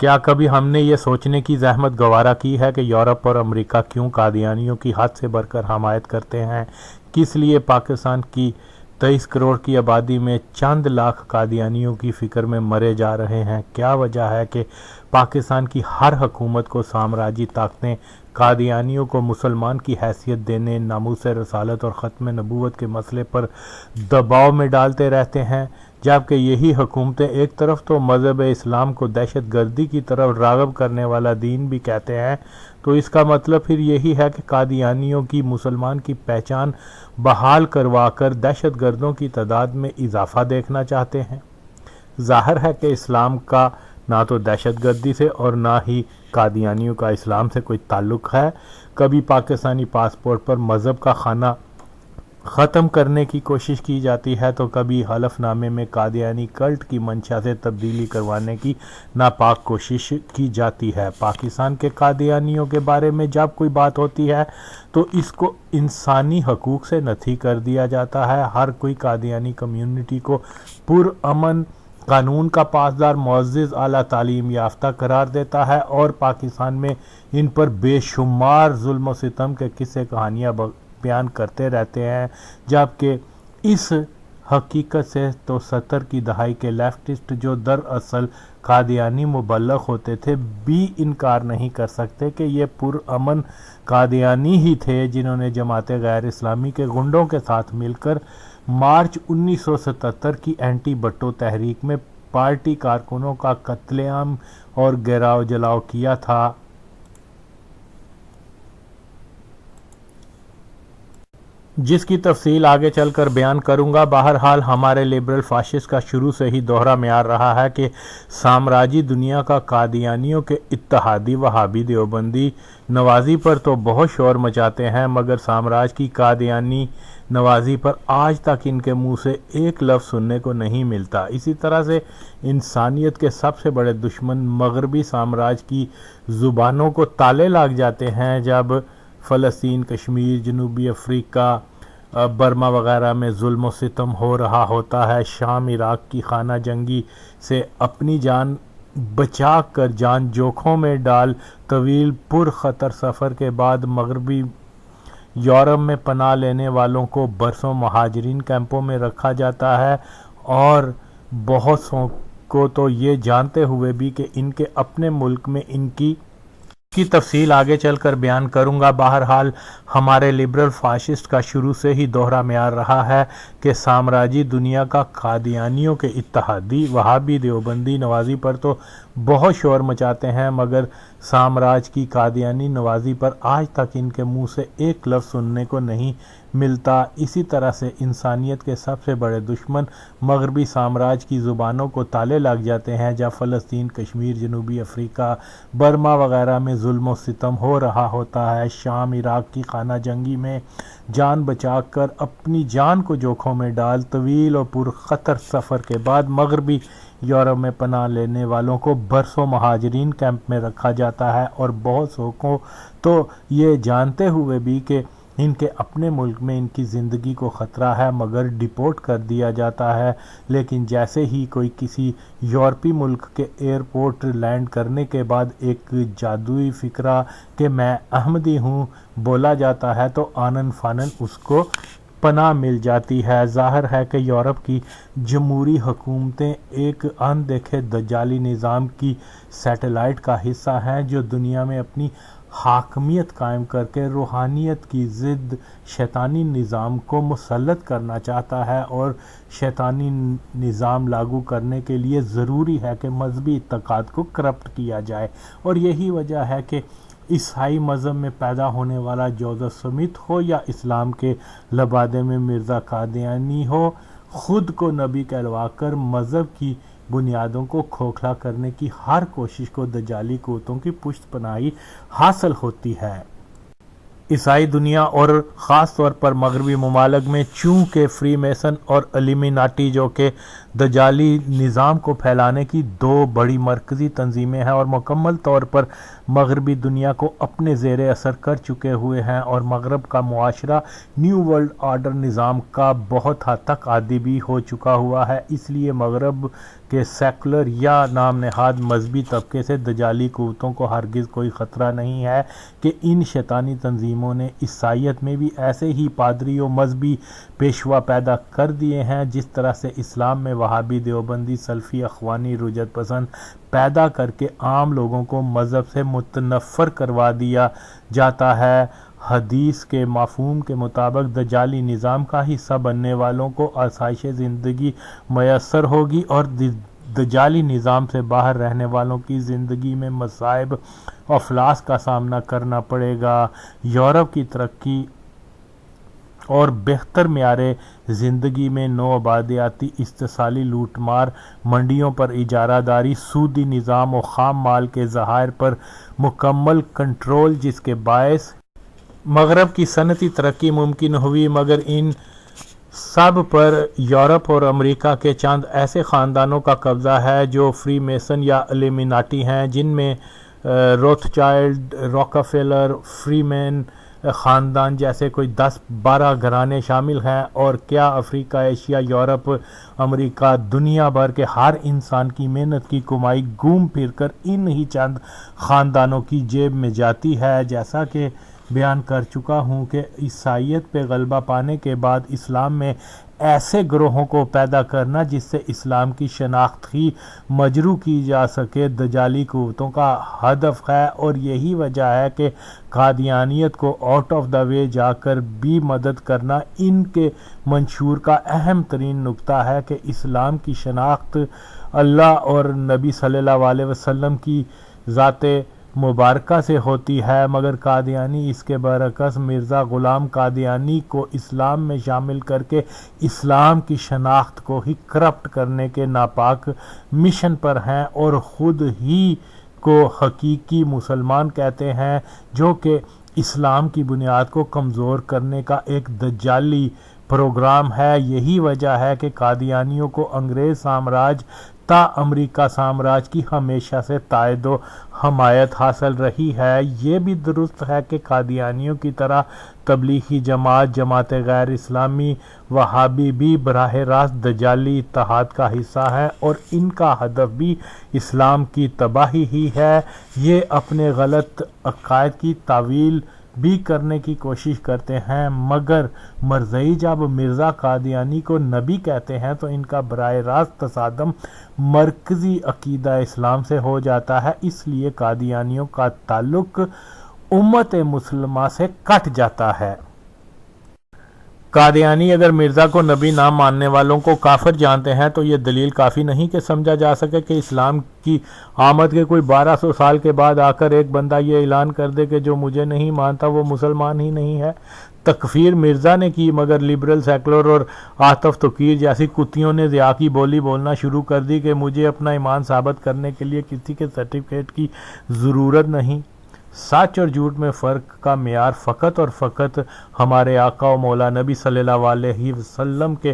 کیا کبھی ہم نے یہ سوچنے کی زحمت گوارا کی ہے کہ یورپ اور امریکہ کیوں قادیانیوں کی حد سے بڑھ کر حمایت کرتے ہیں؟ کس لیے پاکستان کی 23 کروڑ کی آبادی میں چند لاکھ قادیانیوں کی فکر میں مرے جا رہے ہیں؟ کیا وجہ ہے کہ پاکستان کی ہر حکومت کو سامراجی طاقتیں قادیانیوں کو مسلمان کی حیثیت دینے، ناموس رسالت اور ختم نبوت کے مسئلے پر دباؤ میں ڈالتے رہتے ہیں، جبکہ یہی حکومتیں ایک طرف تو مذہب اسلام کو دہشت گردی کی طرف راغب کرنے والا دین بھی کہتے ہیں؟ تو اس کا مطلب پھر یہی ہے کہ قادیانیوں کی مسلمان کی پہچان بحال کروا کر دہشت گردوں کی تعداد میں اضافہ دیکھنا چاہتے ہیں۔ ظاہر ہے کہ اسلام کا نہ تو دہشت گردی سے اور نہ ہی قادیانیوں کا اسلام سے کوئی تعلق ہے۔ کبھی پاکستانی پاسپورٹ پر مذہب کا خانہ ختم کرنے کی کوشش کی جاتی ہے تو کبھی حلف نامے میں قادیانی کلٹ کی منشا سے تبدیلی کروانے کی ناپاک کوشش کی جاتی ہے۔ پاکستان کے قادیانیوں کے بارے میں جب کوئی بات ہوتی ہے تو اس کو انسانی حقوق سے نفی کر دیا جاتا ہے۔ ہر کوئی قادیانی کمیونٹی کو پرامن، قانون کا پاسدار، معزز، اعلیٰ تعلیم یافتہ قرار دیتا ہے اور پاکستان میں ان پر بے شمار ظلم و ستم کے قصے کہانیاں بیان کرتے رہتے ہیں، جبکہ اس حقیقت سے تو 70 کی دہائی کے لیفٹسٹ جو دراصل قادیانی مبلغ ہوتے تھے بھی انکار نہیں کر سکتے کہ یہ پرامن قادیانی ہی تھے جنہوں نے جماعت غیر اسلامی کے گنڈوں کے ساتھ مل کر مارچ 1977 کی اینٹی بھٹو تحریک میں پارٹی کارکنوں کا قتل عام اور گراؤ جلاؤ کیا تھا۔ جس کی تفصیل آگے چل کر بیان کروں گا۔ بہرحال ہمارے لبرل فاشسٹ کا شروع سے ہی دوہرا معیار رہا ہے کہ سامراجی دنیا کا قادیانیوں کے اتحادی وہابی دیوبندی نوازی پر تو بہت شور مچاتے ہیں، مگر سامراج کی قادیانی نوازی پر آج تک ان کے منہ سے ایک لفظ سننے کو نہیں ملتا۔ اسی طرح سے انسانیت کے سب سے بڑے دشمن مغربی سامراج کی زبانوں کو تالے لگ جاتے ہیں جب فلسطین، کشمیر، جنوبی افریقہ، برما وغیرہ میں ظلم و ستم ہو رہا ہوتا ہے۔ شام، عراق کی خانہ جنگی سے اپنی جان بچا کر جان جوکھوں میں ڈال طویل پر خطر سفر کے بعد مغربی یورپ میں پناہ لینے والوں کو برسوں مہاجرین کیمپوں میں رکھا جاتا ہے، اور بہت سو کو تو یہ جانتے ہوئے بھی کہ ان کے اپنے ملک میں ان کی تفصیل آگے چل کر بیان کروں گا۔ بہرحال ہمارے لبرل فاشسٹ کا شروع سے ہی دوہرا معیار رہا ہے کہ سامراجی دنیا کا قادیانیوں کے اتحادی وہابی دیوبندی نوازی پر تو بہت شور مچاتے ہیں، مگر سامراج کی قادیانی نوازی پر آج تک ان کے منہ سے ایک لفظ سننے کو نہیں ملتا۔ اسی طرح سے انسانیت کے سب سے بڑے دشمن مغربی سامراج کی زبانوں کو تالے لگ جاتے ہیں جب فلسطین، کشمیر، جنوبی افریقہ، برما وغیرہ میں ظلم و ستم ہو رہا ہوتا ہے۔ شام، عراق کی خانہ جنگی میں جان بچا کر اپنی جان کو جوکھوں میں ڈال طویل اور پرخطر سفر کے بعد مغربی یورپ میں پناہ لینے والوں کو برسوں مہاجرین کیمپ میں رکھا جاتا ہے، اور بہت سو کو تو یہ جانتے ہوئے بھی کہ ان کے اپنے ملک میں ان کی زندگی کو خطرہ ہے مگر ڈپورٹ کر دیا جاتا ہے۔ لیکن جیسے ہی کوئی کسی یورپی ملک کے ایئرپورٹ لینڈ کرنے کے بعد ایک جادوئی فقرہ کہ میں احمدی ہوں بولا جاتا ہے تو آنن فانن اس کو پناہ مل جاتی ہے۔ ظاہر ہے کہ یورپ کی جمہوری حکومتیں ایک اندیکھے دجالی نظام کی سیٹلائٹ کا حصہ ہیں جو دنیا میں اپنی حاکمیت قائم کر کے روحانیت کی ضد شیطانی نظام کو مسلط کرنا چاہتا ہے، اور شیطانی نظام لاگو کرنے کے لیے ضروری ہے کہ مذہبی اعتقاد کو کرپٹ کیا جائے، اور یہی وجہ ہے کہ عیسائی مذہب میں پیدا ہونے والا جوزف سمتھ ہو یا اسلام کے لبادے میں مرزا قادیانی ہو، خود کو نبی کہلوا کر مذہب کی بنیادوں کو کھوکھلا کرنے کی ہر کوشش کو دجالی قوتوں کی پشت پناہی حاصل ہوتی ہے۔ عیسائی دنیا اور خاص طور پر مغربی ممالک میں چونکہ فری میسن اور الومیناٹی جو کہ دجالی نظام کو پھیلانے کی دو بڑی مرکزی تنظیمیں ہیں اور مکمل طور پر مغربی دنیا کو اپنے زیر اثر کر چکے ہوئے ہیں، اور مغرب کا معاشرہ نیو ورلڈ آرڈر نظام کا بہت حد تک عادی بھی ہو چکا ہوا ہے، اس لیے مغرب کہ سیکولر یا نام نہاد مذہبی طبقے سے دجالی قوتوں کو ہرگز کوئی خطرہ نہیں ہے کہ ان شیطانی تنظیموں نے عیسائیت میں بھی ایسے ہی پادری و مذہبی پیشوا پیدا کر دیے ہیں جس طرح سے اسلام میں وہابی، دیوبندی، سلفی، اخوانی، رجعت پسند پیدا کر کے عام لوگوں کو مذہب سے متنفر کروا دیا جاتا ہے۔ حدیث کے مفہوم کے مطابق دجالی نظام کا حصہ بننے والوں کو آسائش زندگی میسر ہوگی اور دجالی نظام سے باہر رہنے والوں کی زندگی میں مصائب افلاس کا سامنا کرنا پڑے گا۔ یورپ کی ترقی اور بہتر معیار زندگی میں نو آبادیاتی استحصالی لوٹ مار، منڈیوں پر اجارہ داری، سودی نظام و خام مال کے ذخائر پر مکمل کنٹرول، جس کے باعث مغرب کی صنعتی ترقی ممکن ہوئی، مگر ان سب پر یورپ اور امریکہ کے چند ایسے خاندانوں کا قبضہ ہے جو فری میسن یا الومیناٹی ہیں، جن میں روتھ چائلڈ، راکفیلر، فریمین خاندان جیسے کوئی 10-12 گھرانے شامل ہیں۔ اور کیا افریقہ، ایشیا، یورپ، امریکہ، دنیا بھر کے ہر انسان کی محنت کی کمائی گھوم پھر کر ان ہی چند خاندانوں کی جیب میں جاتی ہے؟ جیسا کہ بیان کر چکا ہوں کہ عیسائیت پہ غلبہ پانے کے بعد اسلام میں ایسے گروہوں کو پیدا کرنا جس سے اسلام کی شناخت ہی مجروح کی جا سکے، دجالی قوتوں کا ہدف ہے، اور یہی وجہ ہے کہ قادیانیت کو آؤٹ آف دا وے جا کر بھی مدد کرنا ان کے منشور کا اہم ترین نقطہ ہے کہ اسلام کی شناخت اللہ اور نبی صلی اللہ علیہ وسلم کی ذات مبارکہ سے ہوتی ہے، مگر قادیانی اس کے برعکس مرزا غلام قادیانی کو اسلام میں شامل کر کے اسلام کی شناخت کو ہی کرپٹ کرنے کے ناپاک مشن پر ہیں اور خود ہی کو حقیقی مسلمان کہتے ہیں، جو کہ اسلام کی بنیاد کو کمزور کرنے کا ایک دجالی پروگرام ہے۔ یہی وجہ ہے کہ قادیانیوں کو انگریز سامراج تا امریکہ سامراج کی ہمیشہ سے تائید و حمایت حاصل رہی ہے۔ یہ بھی درست ہے کہ قادیانیوں کی طرح تبلیغی جماعت، جماعت غیر اسلامی، وہابی بھی براہ راست دجالی اتحاد کا حصہ ہے اور ان کا ہدف بھی اسلام کی تباہی ہی ہے۔ یہ اپنے غلط عقائد کی تعویل بھی کرنے کی کوشش کرتے ہیں، مگر مرزائی جب مرزا قادیانی کو نبی کہتے ہیں تو ان کا براہ راست تصادم مرکزی عقیدہ اسلام سے ہو جاتا ہے، اس لیے قادیانیوں کا تعلق امت مسلمہ سے کٹ جاتا ہے۔ قادیانی اگر مرزا کو نبی نہ ماننے والوں کو کافر جانتے ہیں تو یہ دلیل کافی نہیں کہ سمجھا جا سکے کہ اسلام کی آمد کے کوئی 1200 سال کے بعد آ کر ایک بندہ یہ اعلان کر دے کہ جو مجھے نہیں مانتا وہ مسلمان ہی نہیں ہے۔ تکفیر مرزا نے کی، مگر لبرل، سیکولر اور عاطف توقیر جیسی کتیوں نے ضیاء کی بولی بولنا شروع کر دی کہ مجھے اپنا ایمان ثابت کرنے کے لیے کسی کے سرٹیفکیٹ کی ضرورت نہیں۔ سچ اور جھوٹ میں فرق کا معیار فقط اور فقط ہمارے آقا و مولا نبی صلی اللہ علیہ وسلم کے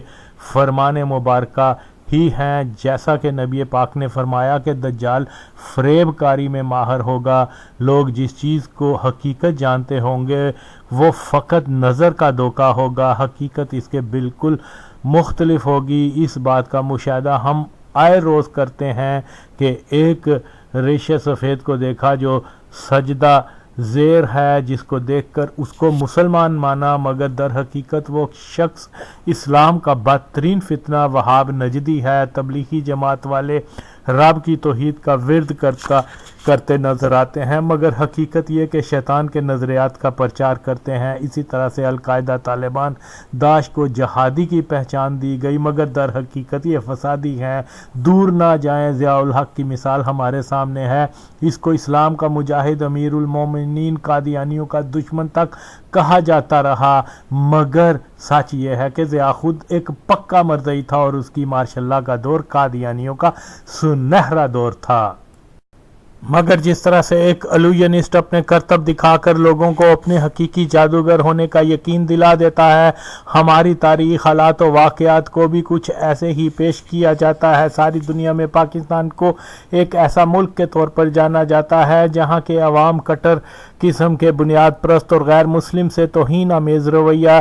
فرمان مبارکہ ہی ہیں، جیسا کہ نبی پاک نے فرمایا کہ دجال فریب کاری میں ماہر ہوگا۔ لوگ جس چیز کو حقیقت جانتے ہوں گے وہ فقط نظر کا دھوکہ ہوگا، حقیقت اس کے بالکل مختلف ہوگی۔ اس بات کا مشاہدہ ہم آئے روز کرتے ہیں کہ ایک ریش سفید کو دیکھا جو سجدہ زیر ہے، جس کو دیکھ کر اس کو مسلمان مانا، مگر در حقیقت وہ شخص اسلام کا بدترین فتنہ وہاب نجدی ہے۔ تبلیغی جماعت والے رب کی توحید کا ورد کرتے نظر آتے ہیں، مگر حقیقت یہ کہ شیطان کے نظریات کا پرچار کرتے ہیں۔ اسی طرح سے القاعدہ، طالبان، داعش کو جہادی کی پہچان دی گئی، مگر در حقیقت یہ فسادی ہیں۔ دور نہ جائیں، ضیاء الحق کی مثال ہمارے سامنے ہے، اس کو اسلام کا مجاہد، امیر المومنین، قادیانیوں کا دشمن تک کہا جاتا رہا، مگر سچ یہ ہے کہ ضیاء خود ایک پکا مرزائی تھا اور اس کی ماشاء اللہ کا دور قادیانیوں کا سنہرا دور تھا۔ مگر جس طرح سے ایک الوینسٹ اپنے کرتب دکھا کر لوگوں کو اپنے حقیقی جادوگر ہونے کا یقین دلا دیتا ہے، ہماری تاریخ، حالات و واقعات کو بھی کچھ ایسے ہی پیش کیا جاتا ہے۔ ساری دنیا میں پاکستان کو ایک ایسا ملک کے طور پر جانا جاتا ہے جہاں کے عوام کٹر قسم کے بنیاد پرست اور غیر مسلم سے توہین آمیز رویہ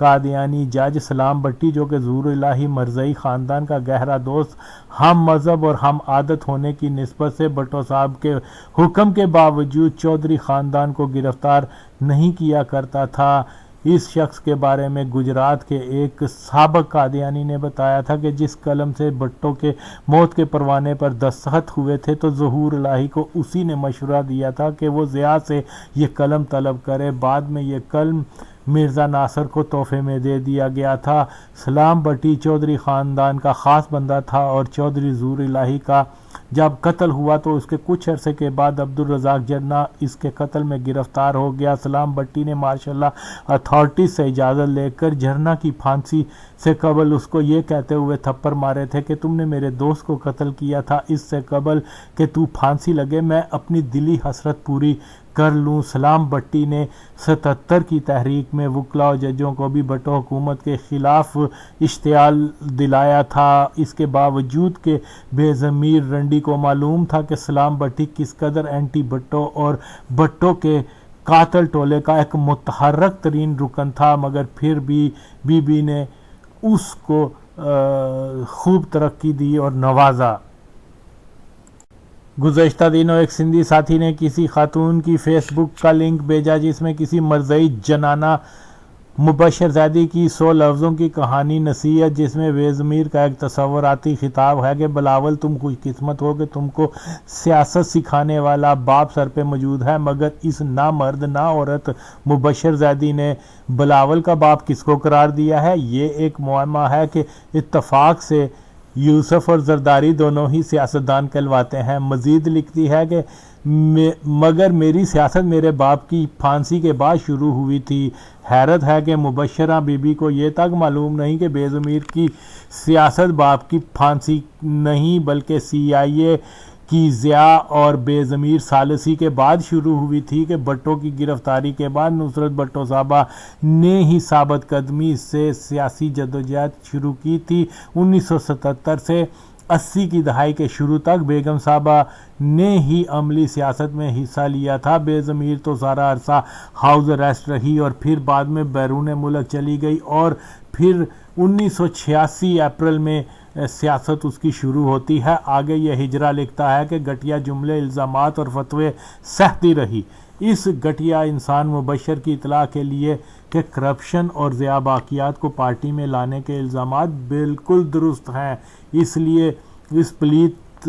قادیانی جج سلام بٹی، جو کہ ظہور الہی مرزائی خاندان کا گہرا دوست، ہم مذہب اور ہم عادت ہونے کی نسبت سے بھٹو صاحب کے حکم کے باوجود چودھری خاندان کو گرفتار نہیں کیا کرتا تھا۔ اس شخص کے بارے میں گجرات کے ایک سابق قادیانی نے بتایا تھا کہ جس قلم سے بھٹو کے موت کے پروانے پر دستخط ہوئے تھے تو ظہور الہی کو اسی نے مشورہ دیا تھا کہ وہ ضیاء سے یہ قلم طلب کرے۔ بعد میں یہ قلم مرزا ناصر کو تحفے میں دے دیا گیا تھا۔ سلام بٹی چودھری خاندان کا خاص بندہ تھا اور چودھری ظہور الہی کا جب قتل ہوا تو اس کے کچھ عرصے کے بعد عبدالرزاق جناح اس کے قتل میں گرفتار ہو گیا۔ سلام بٹی نے مارشل لاء اتھارٹیز سے اجازت لے کر جناح کی پھانسی سے قبل اس کو یہ کہتے ہوئے تھپڑ مارے تھے کہ تم نے میرے دوست کو قتل کیا تھا، اس سے قبل کہ تو پھانسی لگے میں اپنی دلی حسرت پوری کر لوں۔ سلام بٹی نے 77 کی تحریک میں وکلاء و ججوں کو بھی بھٹو حکومت کے خلاف اشتعال دلایا تھا، اس کے باوجود کہ بے ضمیر رنڈی کو معلوم تھا کہ سلام بٹی کس قدر اینٹی بھٹو اور بھٹو کے قاتل ٹولے کا ایک متحرک ترین رکن تھا، مگر پھر بھی بی بی نے اس کو خوب ترقی دی اور نوازا۔ گزشتہ دنوں ایک سندھی ساتھی نے کسی خاتون کی فیس بک کا لنک بھیجا جس میں کسی مرزائی جنانہ مبشر زیدی کی 100 لفظوں کی کہانی نصیحت، جس میں بے ضمیر کا ایک تصوراتی خطاب ہے کہ بلاول تم خوش قسمت ہو کہ تم کو سیاست سکھانے والا باپ سر پہ موجود ہے، مگر اس نہ مرد نہ عورت مبشر زیدی نے بلاول کا باپ کس کو قرار دیا ہے؟ یہ ایک معمہ ہے کہ اتفاق سے یوسف اور زرداری دونوں ہی سیاستدان کہلواتے ہیں۔ مزید لکھتی ہے کہ مگر میری سیاست میرے باپ کی پھانسی کے بعد شروع ہوئی تھی۔ حیرت ہے کہ مبشرہ بی بی کو یہ تک معلوم نہیں کہ بے ضمیر کی سیاست باپ کی پھانسی نہیں بلکہ CIA کی ضیاء اور بے ضمیر ثالثی کے بعد شروع ہوئی تھی کہ بھٹو کی گرفتاری کے بعد نصرت بھٹو صاحبہ نے ہی ثابت قدمی سے سیاسی جدوجہد شروع کی تھی۔ 1977 سے 80 کی دہائی کے شروع تک بیگم صاحبہ نے ہی عملی سیاست میں حصہ لیا تھا۔ بے ضمیر تو سارا عرصہ ہاؤس اریسٹ رہی اور پھر بعد میں بیرون ملک چلی گئی اور پھر 1986 اپریل میں سیاست اس کی شروع ہوتی ہے۔ آگے یہ ہجرا لکھتا ہے کہ گھٹیا جملے، الزامات اور فتوے سہتی رہی۔ اس گھٹیا انسان مبشر کی اطلاع کے لیے کہ کرپشن اور ضیاء باقیات کو پارٹی میں لانے کے الزامات بالکل درست ہیں، اس لیے اس پلیت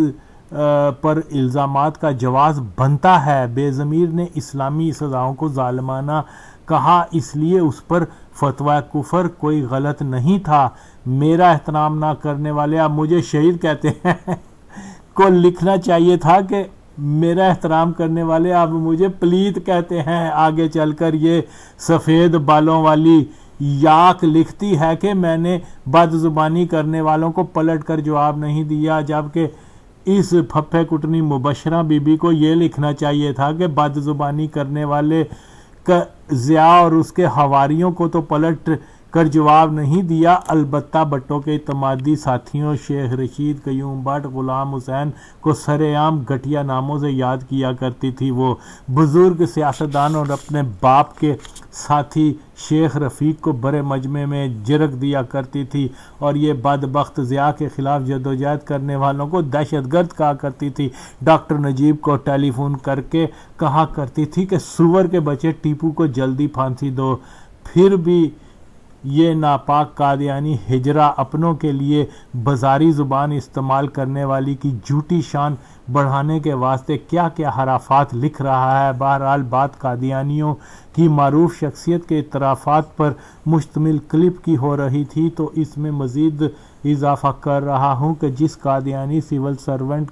پر الزامات کا جواز بنتا ہے۔ بے ضمیر نے اسلامی سزاؤں کو ظالمانہ کہا، اس لیے اس پر فتویٰ کفر کوئی غلط نہیں تھا۔ میرا احترام نہ کرنے والے، اب مجھے شہید کہتے ہیں، کو لکھنا چاہیے تھا کہ میرا احترام کرنے والے اب مجھے پلیت کہتے ہیں۔ آگے چل کر یہ سفید بالوں والی یاک لکھتی ہے کہ میں نے بد زبانی کرنے والوں کو پلٹ کر جواب نہیں دیا، جبکہ اس پھپھے کٹنی مبشرہ بی بی کو یہ لکھنا چاہیے تھا کہ بد زبانی کرنے والے ضیاء اور اس کے حواریوں کو تو پلٹ کر جواب نہیں دیا۔ البتہ بھٹو کے اعتمادی ساتھیوں شیخ رشید، قیوم بٹ، غلام حسین کو سر عام گھٹیا ناموں سے یاد کیا کرتی تھی۔ وہ بزرگ سیاستدان اور اپنے باپ کے ساتھی شیخ رفیق کو بڑے مجمع میں جرگ دیا کرتی تھی اور یہ بدبخت ضیاء کے خلاف جدوجہد کرنے والوں کو دہشت گرد کہا کرتی تھی۔ ڈاکٹر نجیب کو ٹیلی فون کر کے کہا کرتی تھی کہ سور کے بچے ٹیپو کو جلدی پھانسی دو۔ پھر بھی یہ ناپاک قادیانی ہجرا اپنوں کے لیے بازاری زبان استعمال کرنے والی کی جھوٹی شان بڑھانے کے واسطے کیا کیا حرافات لکھ رہا ہے۔ بہرحال بات قادیانیوں کی معروف شخصیت کے اعترافات پر مشتمل کلپ کی ہو رہی تھی تو اس میں مزید اضافہ کر رہا ہوں کہ جس قادیانی سول سرونٹ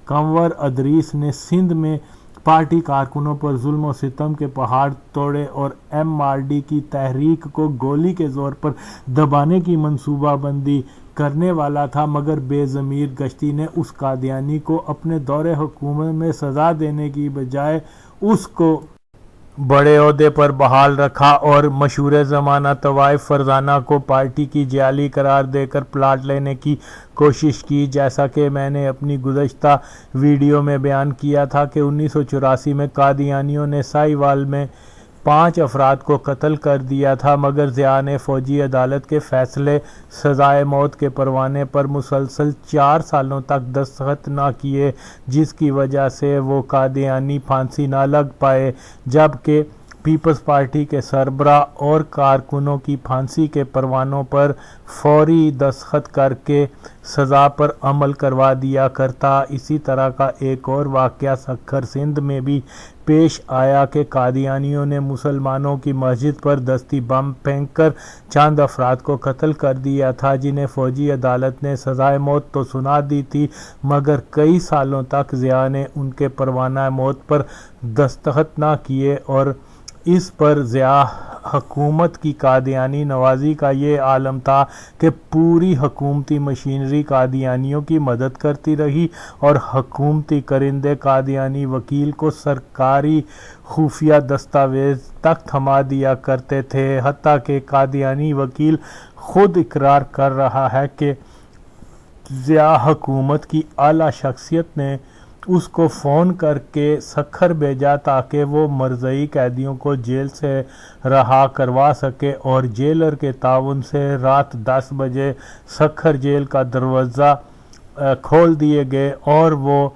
کنور ادریس نے سندھ میں پارٹی کارکنوں پر ظلم و ستم کے پہاڑ توڑے اور MRD کی تحریک کو گولی کے زور پر دبانے کی منصوبہ بندی کرنے والا تھا، مگر بے ضمیر گشتی نے اس قادیانی کو اپنے دور حکومت میں سزا دینے کی بجائے اس کو بڑے عہدے پر بحال رکھا اور مشہور زمانہ طوائف فرزانہ کو پارٹی کی جعلی قرار دے کر پلاٹ لینے کی کوشش کی۔ جیسا کہ میں نے اپنی گزشتہ ویڈیو میں بیان کیا تھا کہ 1984 میں قادیانیوں نے ساہیوال میں 5 افراد کو قتل کر دیا تھا، مگر ضیاء نے فوجی عدالت کے فیصلے سزائے موت کے پروانے پر مسلسل 4 سالوں تک دستخط نہ کیے، جس کی وجہ سے وہ قادیانی پھانسی نہ لگ پائے، جبکہ پیپلز پارٹی کے سربراہ اور کارکنوں کی پھانسی کے پروانوں پر فوری دستخط کر کے سزا پر عمل کروا دیا کرتا۔ اسی طرح کا ایک اور واقعہ سکھر سندھ میں بھی پیش آیا کہ قادیانیوں نے مسلمانوں کی مسجد پر دستی بم پھینک کر چند افراد کو قتل کر دیا تھا، جنہیں فوجی عدالت نے سزائے موت تو سنا دی تھی، مگر کئی سالوں تک ضیاء نے ان کے پروانہ موت پر دستخط نہ کیے، اور اس پر ضیاء حکومت کی قادیانی نوازی کا یہ عالم تھا کہ پوری حکومتی مشینری قادیانیوں کی مدد کرتی رہی، اور حکومتی کرندے قادیانی وکیل کو سرکاری خفیہ دستاویز تک تھما دیا کرتے تھے، حتیٰ کہ قادیانی وکیل خود اقرار کر رہا ہے کہ ضیاء حکومت کی اعلیٰ شخصیت نے اس کو فون کر کے سکھر بھیجا تاکہ وہ مرضعی قیدیوں کو جیل سے رہا کروا سکے، اور جیلر کے تعاون سے رات 10 بجے سکھر جیل کا دروازہ کھول دیے گئے، اور وہ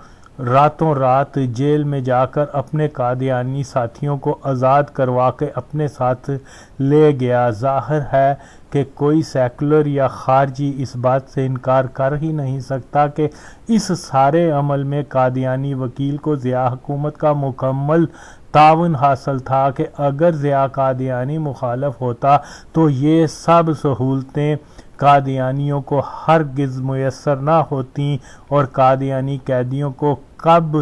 راتوں رات جیل میں جا کر اپنے قادیانی ساتھیوں کو آزاد کروا کے اپنے ساتھ لے گیا۔ ظاہر ہے کہ کوئی سیکولر یا خارجی اس بات سے انکار کر ہی نہیں سکتا کہ اس سارے عمل میں قادیانی وکیل کو ضیاء حکومت کا مکمل تعاون حاصل تھا، کہ اگر ضیاء قادیانی مخالف ہوتا تو یہ سب سہولتیں قادیانیوں کو ہرگز میسر نہ ہوتیں، اور قادیانی قیدیوں کو کب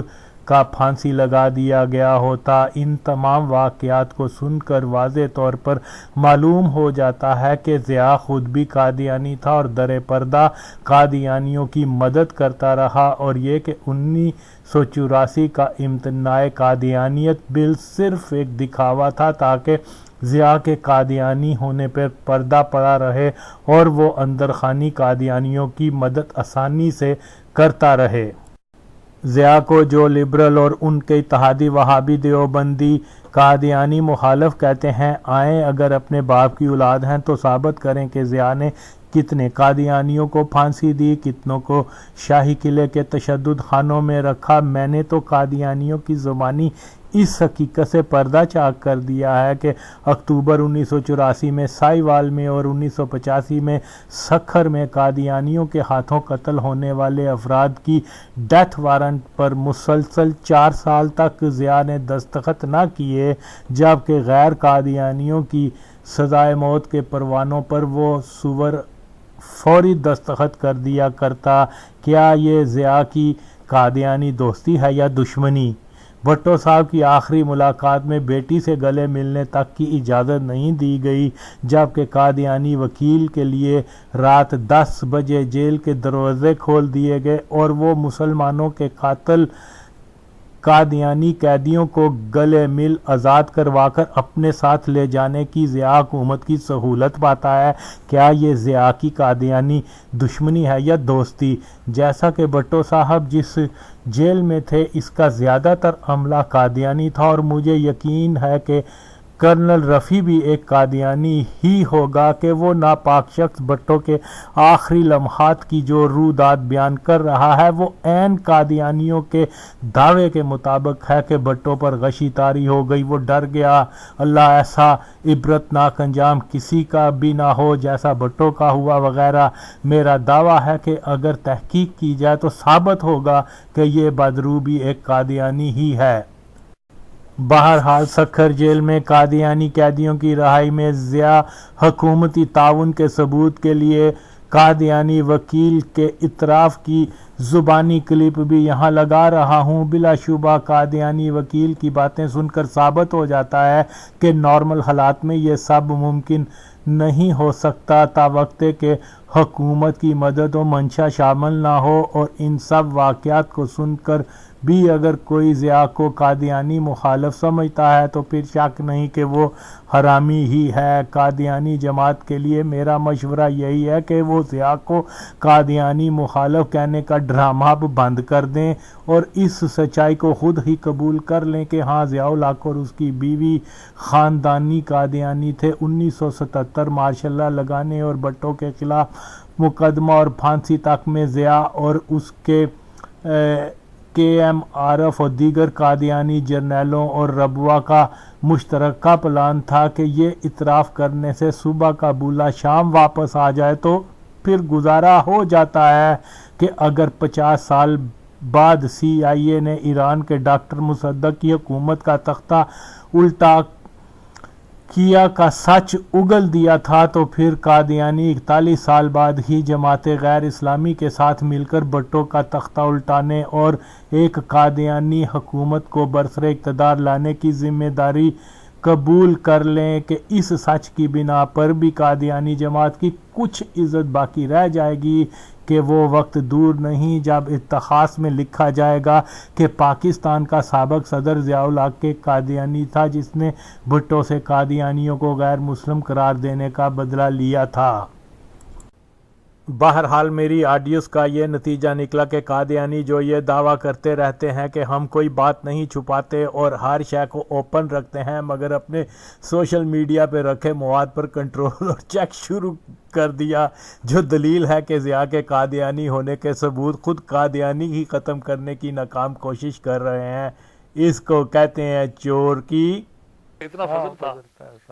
کا پھانسی لگا دیا گیا ہوتا۔ ان تمام واقعات کو سن کر واضح طور پر معلوم ہو جاتا ہے کہ ضیاء خود بھی قادیانی تھا اور در پردہ قادیانیوں کی مدد کرتا رہا، اور یہ کہ 1984 کا امتناع قادیانیت بل صرف ایک دکھاوا تھا تاکہ ضیاء کے قادیانی ہونے پر پردہ پڑا رہے اور وہ اندرخانی قادیانیوں کی مدد آسانی سے کرتا رہے۔ ضیاء کو جو لبرل اور ان کے اتحادی وہابی دیوبندی قادیانی مخالف کہتے ہیں، آئیں اگر اپنے باپ کی اولاد ہیں تو ثابت کریں کہ ضیاء نے کتنے قادیانیوں کو پھانسی دی، کتنوں کو شاہی قلعے کے تشدد خانوں میں رکھا۔ میں نے تو قادیانیوں کی زبانی اس حقیقت سے پردہ چاک کر دیا ہے کہ اکتوبر 1984 میں سائی وال میں اور 1985 میں سکھر میں قادیانیوں کے ہاتھوں قتل ہونے والے افراد کی ڈیتھ وارنٹ پر مسلسل 4 سال تک ضیاء نے دستخط نہ کیے، جبکہ غیر قادیانیوں کی سزائے موت کے پروانوں پر وہ فوری دستخط کر دیا کرتا۔ کیا یہ ضیاء کی قادیانی دوستی ہے یا دشمنی؟ بھٹو صاحب کی آخری ملاقات میں بیٹی سے گلے ملنے تک کی اجازت نہیں دی گئی، جبکہ قادیانی وکیل کے لیے رات 10 بجے جیل کے دروازے کھول دیے گئے، اور وہ مسلمانوں کے قاتل قادیانی قیدیوں کو گلے مل آزاد کروا کر اپنے ساتھ لے جانے کی ضیاء حکومت کی سہولت پاتا ہے۔ کیا یہ ضیاء کی قادیانی دشمنی ہے یا دوستی؟ جیسا کہ بھٹو صاحب جس جیل میں تھے اس کا زیادہ تر عملہ قادیانی تھا، اور مجھے یقین ہے کہ کرنل رفیع بھی ایک قادیانی ہی ہوگا، کہ وہ ناپاک شخص بھٹو کے آخری لمحات کی جو رودات بیان کر رہا ہے وہ عین قادیانیوں کے دعوے کے مطابق ہے کہ بھٹو پر غشی طاری ہو گئی، وہ ڈر گیا، اللہ ایسا عبرتناک انجام کسی کا بھی نہ ہو جیسا بھٹو کا ہوا وغیرہ۔ میرا دعویٰ ہے کہ اگر تحقیق کی جائے تو ثابت ہوگا کہ یہ بدرو بھی ایک قادیانی ہی ہے۔ بہرحال سکھر جیل میں قادیانی قیدیوں کی رہائی میں ضیاء حکومتی تعاون کے ثبوت کے لیے قادیانی وکیل کے اعتراف کی زبانی کلپ بھی یہاں لگا رہا ہوں۔ بلا شبہ قادیانی وکیل کی باتیں سن کر ثابت ہو جاتا ہے کہ نارمل حالات میں یہ سب ممکن نہیں ہو سکتا، تاوقتے کہ حکومت کی مدد و منشا شامل نہ ہو، اور ان سب واقعات کو سن کر بھی اگر کوئی ضیاء کو قادیانی مخالف سمجھتا ہے تو پھر شک نہیں کہ وہ حرامی ہی ہے۔ قادیانی جماعت کے لیے میرا مشورہ یہی ہے کہ وہ ضیاء کو قادیانی مخالف کہنے کا ڈرامہ اب بند کر دیں اور اس سچائی کو خود ہی قبول کر لیں کہ ہاں، ضیاء الحق اور اس کی بیوی خاندانی قادیانی تھے۔ 1977 مارشل لا لگانے اور بھٹو کے خلاف مقدمہ اور پھانسی تک میں ضیاء اور اس کے ایم عارف اور دیگر قادیانی جرنیلوں اور ربوہ کا مشترکہ پلان تھا کہ یہ اعتراف کرنے سے صبح کا بولا شام واپس آ جائے تو پھر گزارا ہو جاتا ہے کہ اگر 50 سال بعد CIA نے ایران کے ڈاکٹر مصدق کی حکومت کا تختہ الٹا کیا کا سچ اگل دیا تھا تو پھر قادیانی 41 سال بعد ہی جماعت غیر اسلامی کے ساتھ مل کر بھٹو کا تختہ الٹانے اور ایک قادیانی حکومت کو برسر اقتدار لانے کی ذمہ داری قبول کر لیں کہ اس سچ کی بنا پر بھی قادیانی جماعت کی کچھ عزت باقی رہ جائے گی کہ وہ وقت دور نہیں جب اتخاذ میں لکھا جائے گا کہ پاکستان کا سابق صدر ضیاء الحق کے قادیانی تھا جس نے بھٹو سے قادیانیوں کو غیر مسلم قرار دینے کا بدلہ لیا تھا۔ بہرحال میری آڈیوز کا یہ نتیجہ نکلا کہ قادیانی جو یہ دعویٰ کرتے رہتے ہیں کہ ہم کوئی بات نہیں چھپاتے اور ہر شے کو اوپن رکھتے ہیں، مگر اپنے سوشل میڈیا پہ رکھے مواد پر کنٹرول اور چیک شروع کر دیا، جو دلیل ہے کہ ضیاء کے قادیانی ہونے کے ثبوت خود قادیانی ہی ختم کرنے کی ناکام کوشش کر رہے ہیں۔ اس کو کہتے ہیں چور کی اتنا فضل تھا،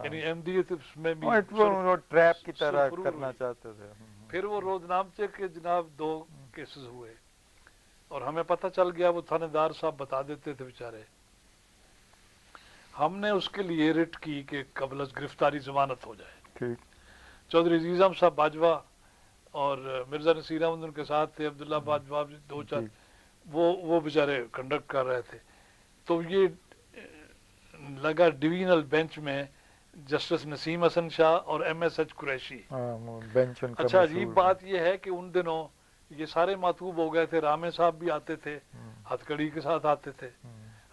یعنی احمدیت میں بھی وہ ٹریپ کی طرح کرنا چاہتے تھے۔ پھر وہ روزنامچے کے جناب 2 کیسز ہوئے اور ہمیں پتہ چل گیا، وہ تھانے دار صاحب بتا دیتے تھے بیچارے۔ ہم نے اس کے لیے رٹ کی کہ قبل از گرفتاری ضمانت ہو جائے۔ چودھری عزیز احمد صاحب باجوہ اور مرزا نصیر احمد ان کے ساتھ تھے، عبداللہ باجوہ 2-4 وہ بیچارے کنڈکٹ کر رہے تھے۔ تو یہ لگا ڈویژنل بینچ میں جسٹس نسیم حسن شاہ اور MS H قریشی۔ اچھا عجیب بات یہ ہے کہ ان دنوں یہ سارے ماتوب ہو گئے تھے، رامے صاحب بھی آتے تھے، ہتھ کڑی کے ساتھ آتے تھے،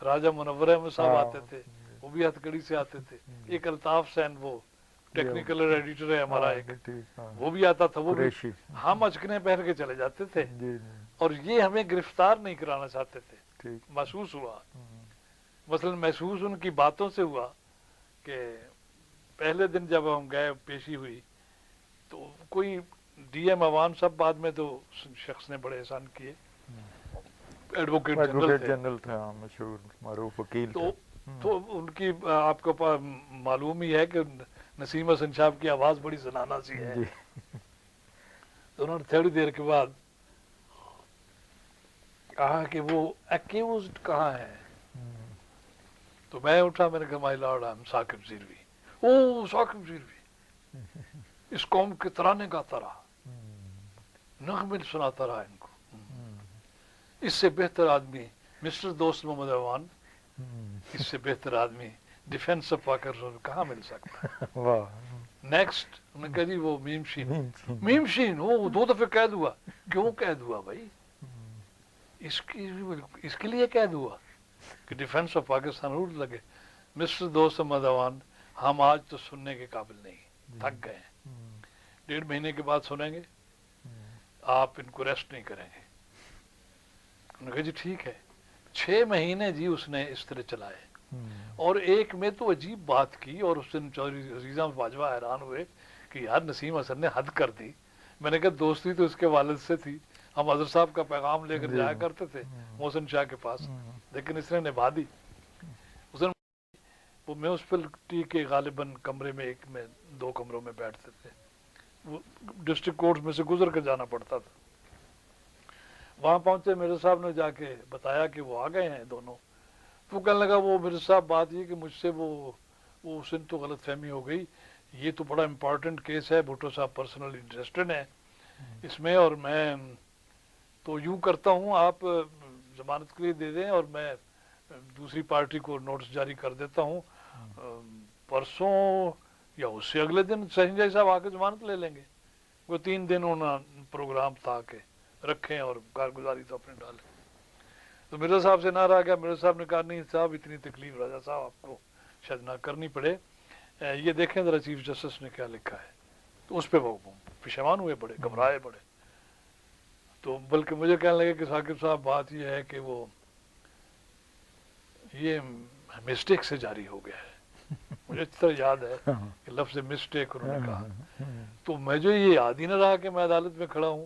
راجہ منور احمد صاحب آتے تھے، وہ بھی ہتھ کڑی سے آتے تھے، ایک الطاف حسین وہ ٹیکنیکل ایڈیٹر ہے ہمارا ایک، وہ بھی آتا تھا، وہ بھی ہم اچکنے پہن کے چلے جاتے تھے اور یہ ہمیں گرفتار نہیں کرانا چاہتے تھے۔ محسوس ہوا، مثلا محسوس ان کی باتوں سے ہوا کہ پہلے دن جب ہم گئے پیشی ہوئی تو کوئی DM عوام صاحب بعد میں تو شخص نے بڑے احسان کیے، ایڈوکیٹ جنرل تھے، مشہور معروف وکیل تھے۔ تو ان کی آپ کو معلوم ہی ہے کہ نسیم حسن صاحب کی آواز بڑی زنانہ سی ہے، تو انہوں نے تھوڑی دیر کے بعد کہا کہ وہ ایکیوزڈ کہاں ہے؟ تو میں اٹھا، میں نے کہا مائی لارڈ آئی ایم ثاقب زیروی۔ او ثاقب زیروی، اس قوم کے ترانے گاتا رہا، نغمے سناتا رہا ان کو، اس سے بہتر آدمی مسٹر دوست محمد عوان، اس سے بہتر آدمی ڈیفینس آف پاکستان کہاں مل سکتا؟ نیکسٹ انہوں نے کہا جی وہ میم شین، وہ 2 دفعہ قید ہوا۔ کیوں قید ہوا بھائی؟ اس کے لیے قید ہوا کہ ڈیفینس آف پاکستان روٹ لگے۔ مسٹر دوست محمد عوان، ہم آج تو سننے کے قابل نہیں، تھک گئے ہیں، 1.5 مہینے کے بعد سنیں گے، آپ ان کو ریسٹ نہیں کریں گے۔ انہوں نے کہا جی ٹھیک ہے۔ 6 مہینے جی اس نے اس طرح چلائے، اور ایک میں تو عجیب بات کی، اور اس دن چودھری عزیز احمد باجوہ حیران ہوئے کہ یار نسیم حسن نے حد کر دی۔ میں نے کہا دوستی تو اس کے والد سے تھی، ہم حضرت صاحب کا پیغام لے کر جایا کرتے تھے محسن شاہ کے پاس، لیکن اس نے نبھا دی۔ اس دن وہ میونسپلٹی کے غالباً کمرے میں، ایک میں 2 کمروں میں بیٹھتے تھے، وہ ڈسٹرکٹ کورٹ میں سے گزر کر جانا پڑتا تھا۔ وہاں پہنچے، مرزا صاحب نے جا کے بتایا کہ وہ آ گئے ہیں دونوں، تو کہنے لگا وہ مرزا صاحب بات یہ کہ مجھ سے وہ اس دن تو غلط فہمی ہو گئی، یہ تو بڑا امپورٹنٹ کیس ہے، بھٹو صاحب پرسنلی انٹرسٹڈ ہیں اس میں، اور میں تو یوں کرتا ہوں آپ ضمانت کے لیے دے دیں اور میں دوسری پارٹی کو نوٹس جاری کر دیتا ہوں، پرسوں یا اس سے اگلے دن سہنجائی صاحب آ کے ضمانت لے لیں گے۔ کوئی 3 دن انہوں پروگرام تھا کہ رکھیں اور کارگزاری تو اپنے ڈالیں. تو مرزا صاحب سے نہ رہا گیا. مرزا صاحب نے کہا نہیں صاحب اتنی تکلیف راجہ صاحب آپ کو شاید نہ کرنی پڑے, یہ دیکھیں ذرا چیف جسٹس نے کیا لکھا ہے. تو اس پہ وہ پشیمان ہوئے, بڑے گھبرائے بڑے. تو بلکہ مجھے کہنے لگے کہ ثاقب صاحب بات یہ ہے کہ وہ یہ مسٹیک سے جاری ہو گیا ہے. مجھے اچھی طرح یاد ہے کہ لفظ مسٹیک انہوں نے کہا. تو مجھے یہ یاد ہی نہ رہا کہ میں عدالت میں کھڑا ہوں.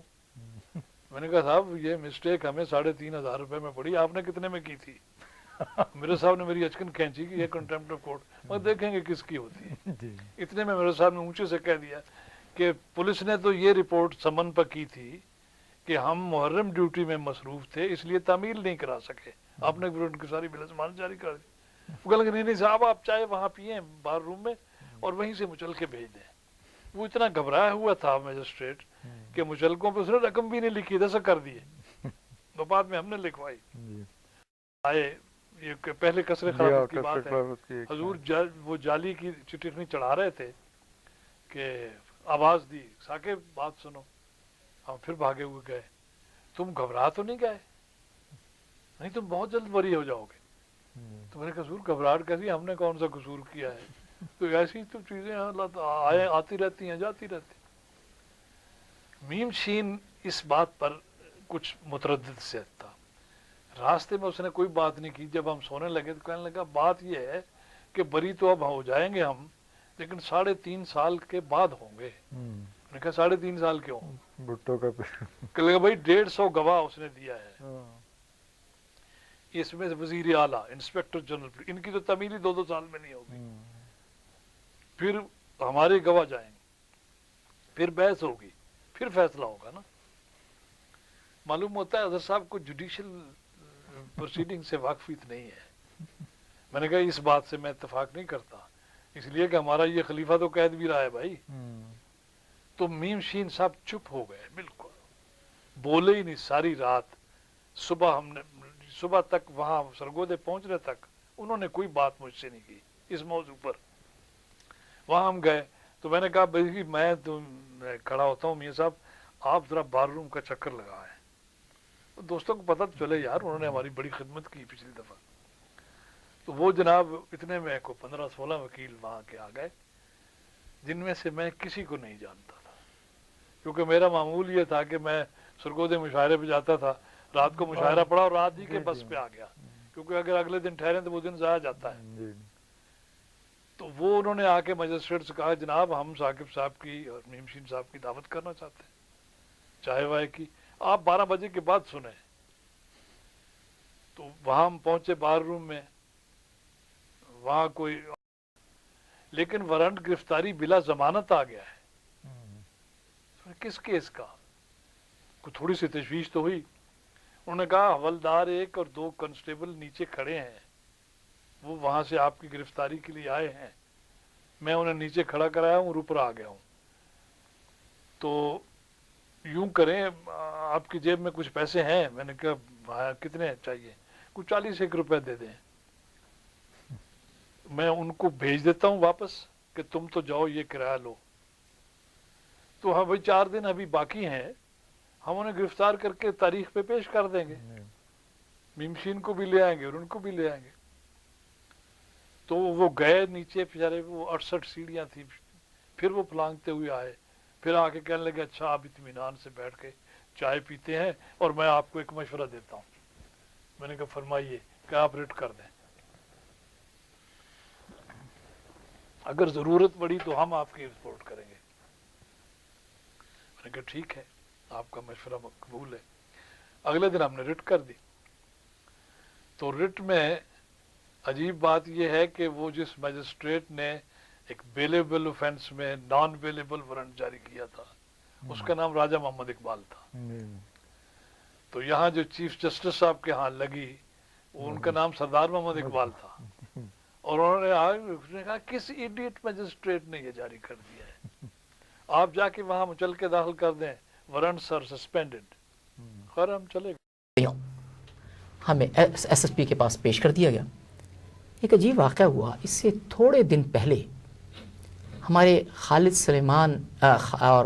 میں نے کہا صاحب یہ مسٹیک ہمیں 3,500 روپے میں پڑی, آپ نے کتنے میں کی تھی؟ میرے صاحب نے میری اچکن کھینچی کہ یہ کنٹمپٹ آف کورٹ, میں دیکھیں گے کس کی ہوتی ہے. اتنے میں میرے صاحب نے اونچے سے کہہ دیا کہ پولیس نے تو یہ رپورٹ سمن پر کی تھی کہ ہم محرم ڈیوٹی میں مصروف تھے اس لیے تعمیل نہیں کرا سکے, آپ نے ان کی ساری بلزمان جاری کر دی. وہ کہا نہیں صاحب آپ چاہے وہاں پئیں بار روم میں اور وہیں سے مچل کے بھیج دیں. وہ اتنا گھبرایا ہوا تھا میجسٹریٹ کہ مچلکوں پہ اس نے رقم بھی نہیں لکھی, دس کر دیے. تو بعد میں ہم نے لکھوائی. آئے یہ پہلے کسرے خلافت کی بات ہے, حضور وہ جالی کی چٹنی چڑھا رہے تھے کہ آواز دی ثاقب بات سنو. ہم پھر بھاگے ہوئے گئے. تم گھبرا تو نہیں گئے؟ نہیں تم بہت جلد بری ہو جاؤ گے. تو میں نے کہا حضور گھبراہٹ کیسی, ہم نے کون سا قصور کیا ہے؟ تو ایسی تو چیزیں آتی رہتی ہیں جاتی رہتی. میم شین اس بات پر کچھ متردد سے تھا. راستے میں اس نے کوئی بات نہیں کی. جب ہم سونے لگے تو کہنے لگا بات یہ ہے کہ بری تو اب ہو جائیں گے ہم, لیکن 3.5 سال کے بعد ہوں گے. میں نے کہا 3.5 سال کیوں؟ بھٹو کا کہ لگا بھائی 150 گواہ اس نے دیا ہے. اس میں وزیر اعلیٰ, انسپیکٹر جنرل, ان کی تو تعمیری 2 سال میں نہیں ہوگی. پھر ہمارے گواہ جائیں گے, پھر بحث ہوگی, پھر فیصلہ ہوگا نا. معلوم ہوتا ہے حضرت صاحب کو جوڈیشل پروسیڈنگ سے واقفیت نہیں ہے. میں نے کہا اس بات سے میں اتفاق نہیں کرتا, اس لیے کہ ہمارا یہ خلیفہ تو قید بھی رہا ہے بھائی. تو میم شین صاحب چپ ہو گئے, بالکل بولے ہی نہیں ساری رات. صبح تک وہاں سرگودے پہنچنے تک انہوں نے کوئی بات مجھ سے نہیں کی اس موضوع پر. وہاں ہم گئے تو میں نے کہا بھائی میں کھڑا ہوتا ہوں, میاں صاحب آپ ذرا بار روم کا چکر لگائیں. دوستوں کو پتہ تو چلے یار انہوں نے ہماری بڑی خدمت کی پچھلی دفعہ. تو وہ جناب اتنے میں کو 15-16 وکیل وہاں کے آ گئے, جن میں سے میں کسی کو نہیں جانتا تھا, کیونکہ میرا معمول یہ تھا کہ میں سرگودے مشاعرے پہ جاتا تھا, رات کو مشاعرہ پڑا اور رات ہی کے بس پہ آ گیا, کیونکہ اگر اگلے دن ٹھہریں تو وہ دن ضائع جاتا ہے. تو وہ انہوں نے آ کے مجسٹریٹ سے کہا جناب ہم ثاقب صاحب کی اور میم شین صاحب کی دعوت کرنا چاہتے ہیں چائے وائے کی, آپ 12 بجے کے بعد سنیں. تو وہاں ہم پہنچے بار روم میں, وہاں کوئی, لیکن وارنٹ گرفتاری بلا ضمانت آ گیا ہے. کس کیس کا؟ کوئی تھوڑی سی تشویش تو ہوئی. انہوں نے کہا حوالدار 1 اور 2 کنسٹیبل نیچے کھڑے ہیں, وہ وہاں سے آپ کی گرفتاری کے لیے آئے ہیں, میں انہیں نیچے کھڑا کرایا ہوں اور اوپر آ گیا ہوں. تو یوں کریں آپ کی جیب میں کچھ پیسے ہیں؟ میں نے کہا کتنے چاہیے؟ کچھ 40 روپے دے دیں, میں ان کو بھیج دیتا ہوں واپس کہ تم تو جاؤ یہ کرایہ لو. تو ہاں بھائی 4 دن ابھی باقی ہیں, ہم انہیں گرفتار کر کے تاریخ پہ پیش کر دیں گے, میم شین کو بھی لے آئیں گے اور ان کو بھی لے آئیں گے. تو وہ گئے نیچے بیچارے, وہ 68 سیڑھیاں تھیں, پھر وہ پھلانگتے ہوئے آئے, پھر آ کے کہنے لگے اچھا آپ اطمینان سے بیٹھ کے چائے پیتے ہیں اور میں آپ کو ایک مشورہ دیتا ہوں. میں نے کہا فرمائیے, کہ آپ ریٹ کر دیں, اگر ضرورت پڑی تو ہم آپ کی رپورٹ کریں گے. میں نے کہا ٹھیک ہے, آپ کا مشورہ مقبول ہے. اگلے دن ہم نے ریٹ کر دی. تو ریٹ میں عجیب بات یہ ہے کہ وہ جس مجسٹریٹ نے ایک بیلیبل اوفینس میں نان بیلیبل وارنٹ جاری کیا تھا, اس کا نام راجہ محمد اقبال تھا. تو یہاں جو چیف جسٹس صاحب کے ہاں لگی, وہ ان کا نام سردار محمد اقبال تھا. اور انہوں نے کہا کس ایڈیٹ مجسٹریٹ نے یہ جاری کر دیا ہے, آپ جا کے وہاں مچل کے داخل کر دیں, وارنٹس آر سسپینڈڈ. خیر ہم چلے گئے. ہمیں ایس ایس پی کے پاس پیش کر دیا گیا. ایک عجیب واقعہ ہوا. اس سے تھوڑے دن پہلے ہمارے خالد سلیمان اور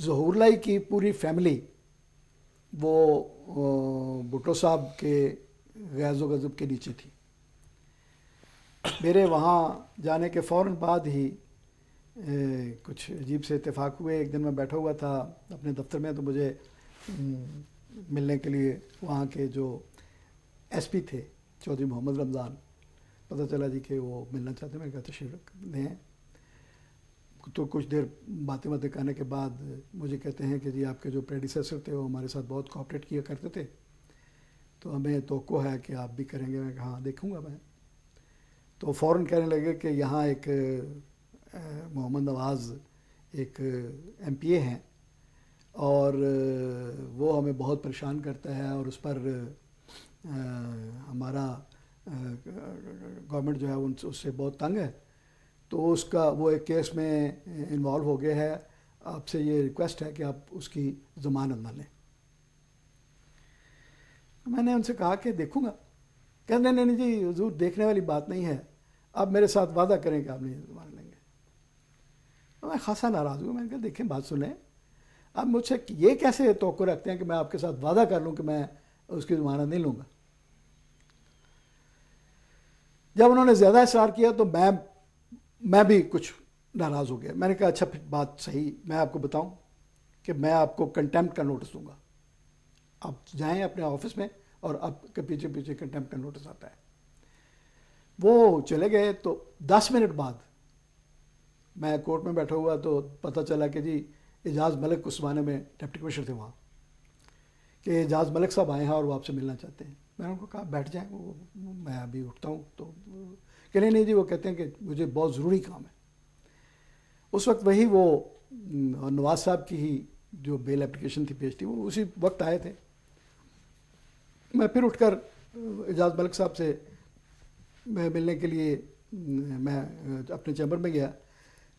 ظہور لائی کی پوری فیملی وہ بھٹو صاحب کے غیظ و غضب کے نیچے تھی. میرے وہاں جانے کے فوراً بعد ہی کچھ عجیب سے اتفاق ہوئے. ایک دن میں بیٹھا ہوا تھا اپنے دفتر میں، تو مجھے ملنے کے لیے وہاں کے جو ایس پی تھے چودھری محمد رمضان، پتہ چلا جی کہ وہ ملنا چاہتے ہیں. میں نے کہا تشریف لیں. تو کچھ دیر باتیں کرنے کے بعد مجھے کہتے ہیں کہ جی آپ کے جو پریڈیسیسر تھے وہ ہمارے ساتھ بہت کوآپریٹ کیا کرتے تھے، تو ہمیں توقع ہے کہ آپ بھی کریں گے. میں کہا ہاں دیکھوں گا میں. تو فوراً کہنے لگے کہ یہاں ایک محمد نواز ایک ایم پی اے ہیں اور وہ ہمیں بہت پریشان کرتا ہے، اور اس پر ہمارا گورنمنٹ جو ہے اس سے بہت تنگ ہے، تو اس کا وہ ایک کیس میں انوالو ہو گیا ہے. آپ سے یہ ریکویسٹ ہے کہ آپ اس کی ضمانت نہ لیں. میں نے ان سے کہا کہ دیکھوں گا. کہنے نہیں جی حضور دیکھنے والی بات نہیں ہے، آپ میرے ساتھ وعدہ کریں کہ آپ نہیں ضمانت لیں گے. میں خاصا ناراض ہوں. میں نے کہا دیکھیں بات سنیں، آپ مجھ سے یہ کیسے توقع رکھتے ہیں کہ میں آپ کے ساتھ وعدہ کر لوں کہ میں اس کی ضمانت نہیں لوں گا. جب انہوں نے زیادہ اصرار کیا تو میں بھی کچھ ناراض ہو گیا. میں نے کہا اچھا پھر بات صحیح، میں آپ کو بتاؤں کہ میں آپ کو کنٹیمپٹ کا نوٹس دوں گا. آپ جائیں اپنے آفس میں اور آپ کے پیچھے پیچھے کنٹیمپٹ کا نوٹس آتا ہے. وہ چلے گئے تو 10 منٹ بعد میں کورٹ میں بیٹھا ہوا تو پتہ چلا کہ جی اعجاز ملک اس زمانے میں ڈپٹی کمشنر تھے وہاں، کہ اعجاز ملک صاحب آئے ہیں اور وہ آپ سے ملنا چاہتے ہیں. میں نے ان کو کہا بیٹھ جائیں. وہ میں ابھی اٹھتا ہوں. تو کہ نہیں جی، وہ کہتے ہیں کہ مجھے بہت ضروری کام ہے. اس وقت وہی وہ نواز صاحب کی ہی جو بیل اپلیکیشن تھی پیش تھی، وہ اسی وقت آئے تھے. میں پھر اٹھ کر اعجاز ملک صاحب سے ملنے کے لیے میں اپنے چیمبر میں گیا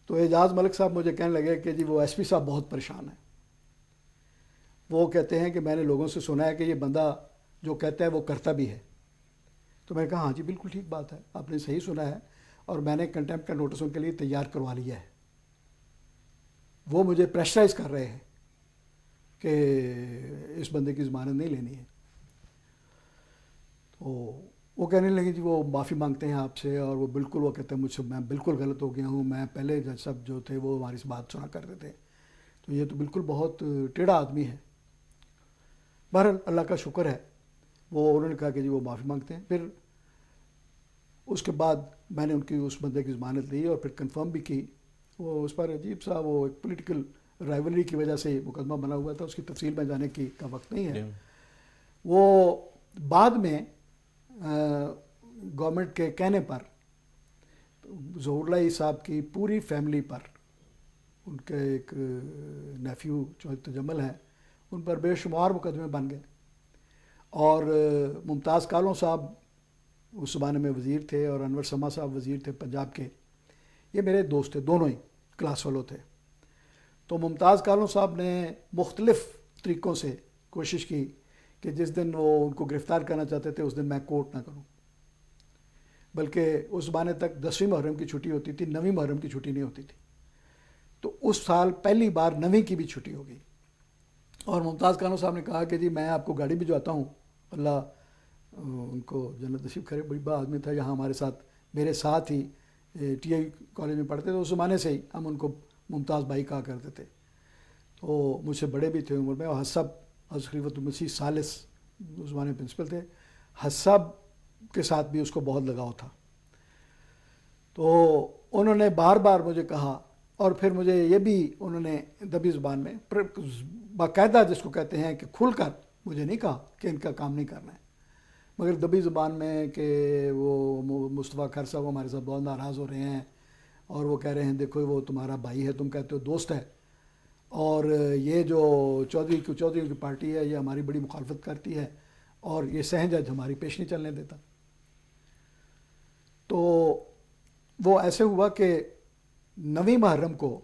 تو اعجاز ملک صاحب مجھے کہنے لگے کہ جی وہ ایس پی صاحب بہت پریشان ہیں. وہ کہتے ہیں کہ میں نے لوگوں سے سنا ہے کہ یہ بندہ جو کہتا ہے وہ کرتا بھی ہے. تو میں نے کہا ہاں جی بالکل ٹھیک بات ہے، آپ نے صحیح سنا ہے، اور میں نے کنٹیمپٹ کا نوٹس ان کے لیے تیار کروا لیا ہے. وہ مجھے پریشرائز کر رہے ہیں کہ اس بندے کی ضمانت نہیں لینی ہے. تو وہ کہنے لگے جی وہ معافی مانگتے ہیں آپ سے، اور وہ بالکل وہ کہتے ہیں مجھ سے میں بالکل غلط ہو گیا ہوں، میں پہلے جج صاحب جو تھے وہ ہماری سے بات سنا کرتے تھے، تو یہ تو بالکل بہت ٹیڑھا آدمی ہے. بہرحال اللہ کا شکر ہے، وہ انہوں نے کہا کہ جی وہ معافی مانگتے ہیں. پھر اس کے بعد میں نے ان کی اس بندے کی ضمانت لی اور پھر کنفرم بھی کی. وہ اس پر عجیب سا وہ ایک پولیٹیکل رائیولری کی وجہ سے مقدمہ بنا ہوا تھا، اس کی تفصیل میں جانے کی کا وقت نہیں ہے. وہ بعد میں گورنمنٹ کے کہنے پر ظہور لائی صاحب کی پوری فیملی پر، ان کے ایک نیفیو چودھری تجمل ہے، ان پر بے شمار مقدمے بن گئے. اور ممتاز کالوں صاحب اس زمانے میں وزیر تھے اور انور سما صاحب وزیر تھے پنجاب کے. یہ میرے دوست تھے، دونوں ہی کلاس فیلو تھے. تو ممتاز کالوں صاحب نے مختلف طریقوں سے کوشش کی کہ جس دن وہ ان کو گرفتار کرنا چاہتے تھے اس دن میں کورٹ نہ کروں، بلکہ اس زمانے تک 10ویں محرم کی چھٹی ہوتی تھی، 9ویں محرم کی چھٹی نہیں ہوتی تھی. تو اس سال پہلی بار 9ویں کی بھی چھٹی ہو گئی. اور ممتاز کالوں صاحب نے کہا کہ جی میں آپ کو گاڑی بھجواتا ہوں، اللہ ان کو جنت نصیب کرے، بڑی بڑا آدمی تھا، یہاں ہمارے ساتھ میرے ساتھ ہی ٹی آئی کالج میں پڑھتے تھے. اس زمانے سے ہی ہم ان کو ممتاز بھائی کہا کرتے تھے. تو مجھ سے بڑے بھی تھے عمر میں، اور حسب حضرت خلیفۃ المسیح ثالث اس زمانے میں پرنسپل تھے. حسب کے ساتھ بھی اس کو بہت لگاؤ تھا. تو انہوں نے بار بار مجھے کہا، اور پھر مجھے یہ بھی انہوں نے دبی زبان میں باقاعدہ جس کو کہتے ہیں کہ کھل کر مجھے نہیں کہا کہ ان کا کام نہیں کرنا ہے، مگر دبی زبان میں کہ وہ مصطفیٰ کھر صاحب ہمارے ساتھ بہت ناراض ہو رہے ہیں اور وہ کہہ رہے ہیں دیکھو وہ تمہارا بھائی ہے، تم کہتے ہو دوست ہے، اور یہ جو چودھری کی پارٹی ہے یہ ہماری بڑی مخالفت کرتی ہے اور یہ سہ جج ہماری پیش نہیں چلنے دیتا. تو وہ ایسے ہوا کہ 9ویں محرم کو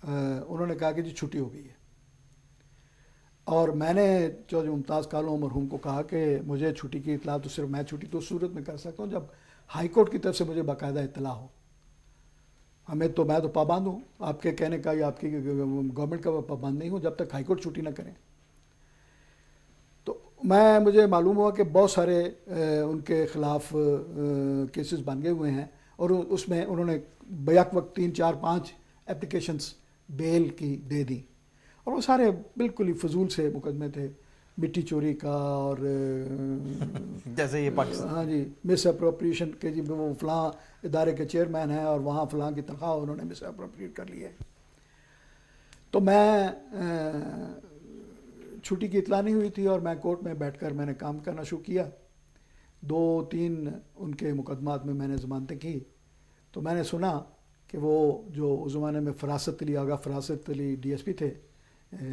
انہوں نے کہا کہ جی چھٹی ہو گئی ہے، اور میں نے چودھری ممتاز کالوں مرحوم کو کہا کہ مجھے چھٹی کی اطلاع تو صرف میں چھٹی تو اس صورت میں کر سکتا ہوں جب ہائی کورٹ کی طرف سے مجھے باقاعدہ اطلاع ہو. ہمیں تو میں تو پابند ہوں آپ کے کہنے کا یا آپ کی گورنمنٹ کا پابند نہیں ہوں جب تک ہائی کورٹ چھٹی نہ کریں. تو مجھے معلوم ہوا کہ بہت سارے ان کے خلاف کیسز بن گئے ہوئے ہیں اور اس میں انہوں نے بیک وقت 3 4 5 اپلیکیشنز بیل کی دے دی اور وہ سارے بالکل ہی فضول سے مقدمے تھے, مٹی چوری کا اور جیسے یہ پاکستان ہاں جی مس اپروپریشن کے جی وہ فلاں ادارے کے چیئرمین ہیں اور وہاں فلاں کی تنخواہ انہوں نے مس اپروپریٹ کر لی ہے. تو میں چھٹی کی اطلاع نہیں ہوئی تھی اور میں کورٹ میں بیٹھ کر میں نے کام کرنا شروع کیا. 2-3 ان کے مقدمات میں نے ضمانتیں کی. تو میں نے سنا کہ وہ جو اس زمانے میں فراست علی آغا فراست علی ڈی ایس پی تھے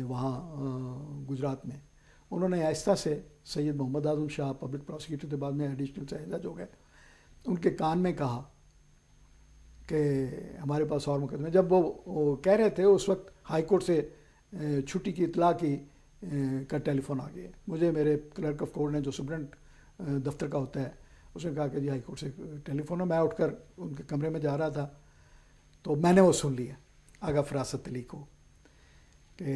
وہاں گجرات میں, انہوں نے آہستہ سے سید محمد اعظم شاہ پبلک پروسیکیوٹر کے بعد میں ایڈیشنل چیف جج ہو گئے, ان کے کان میں کہا کہ ہمارے پاس اور مقدمے. جب وہ کہہ رہے تھے اس وقت ہائی کورٹ سے چھٹی کی اطلاع کی کا ٹیلی فون آ گیا. مجھے میرے کلرک آف کورٹ نے جو سپرنٹ دفتر کا ہوتا ہے اس نے کہا کہ جی ہائی کورٹ سے ٹیلی فون ہے. میں اٹھ کر ان کے کمرے میں جا رہا تھا تو میں نے وہ سن لیا آغا فراست علی کو کہ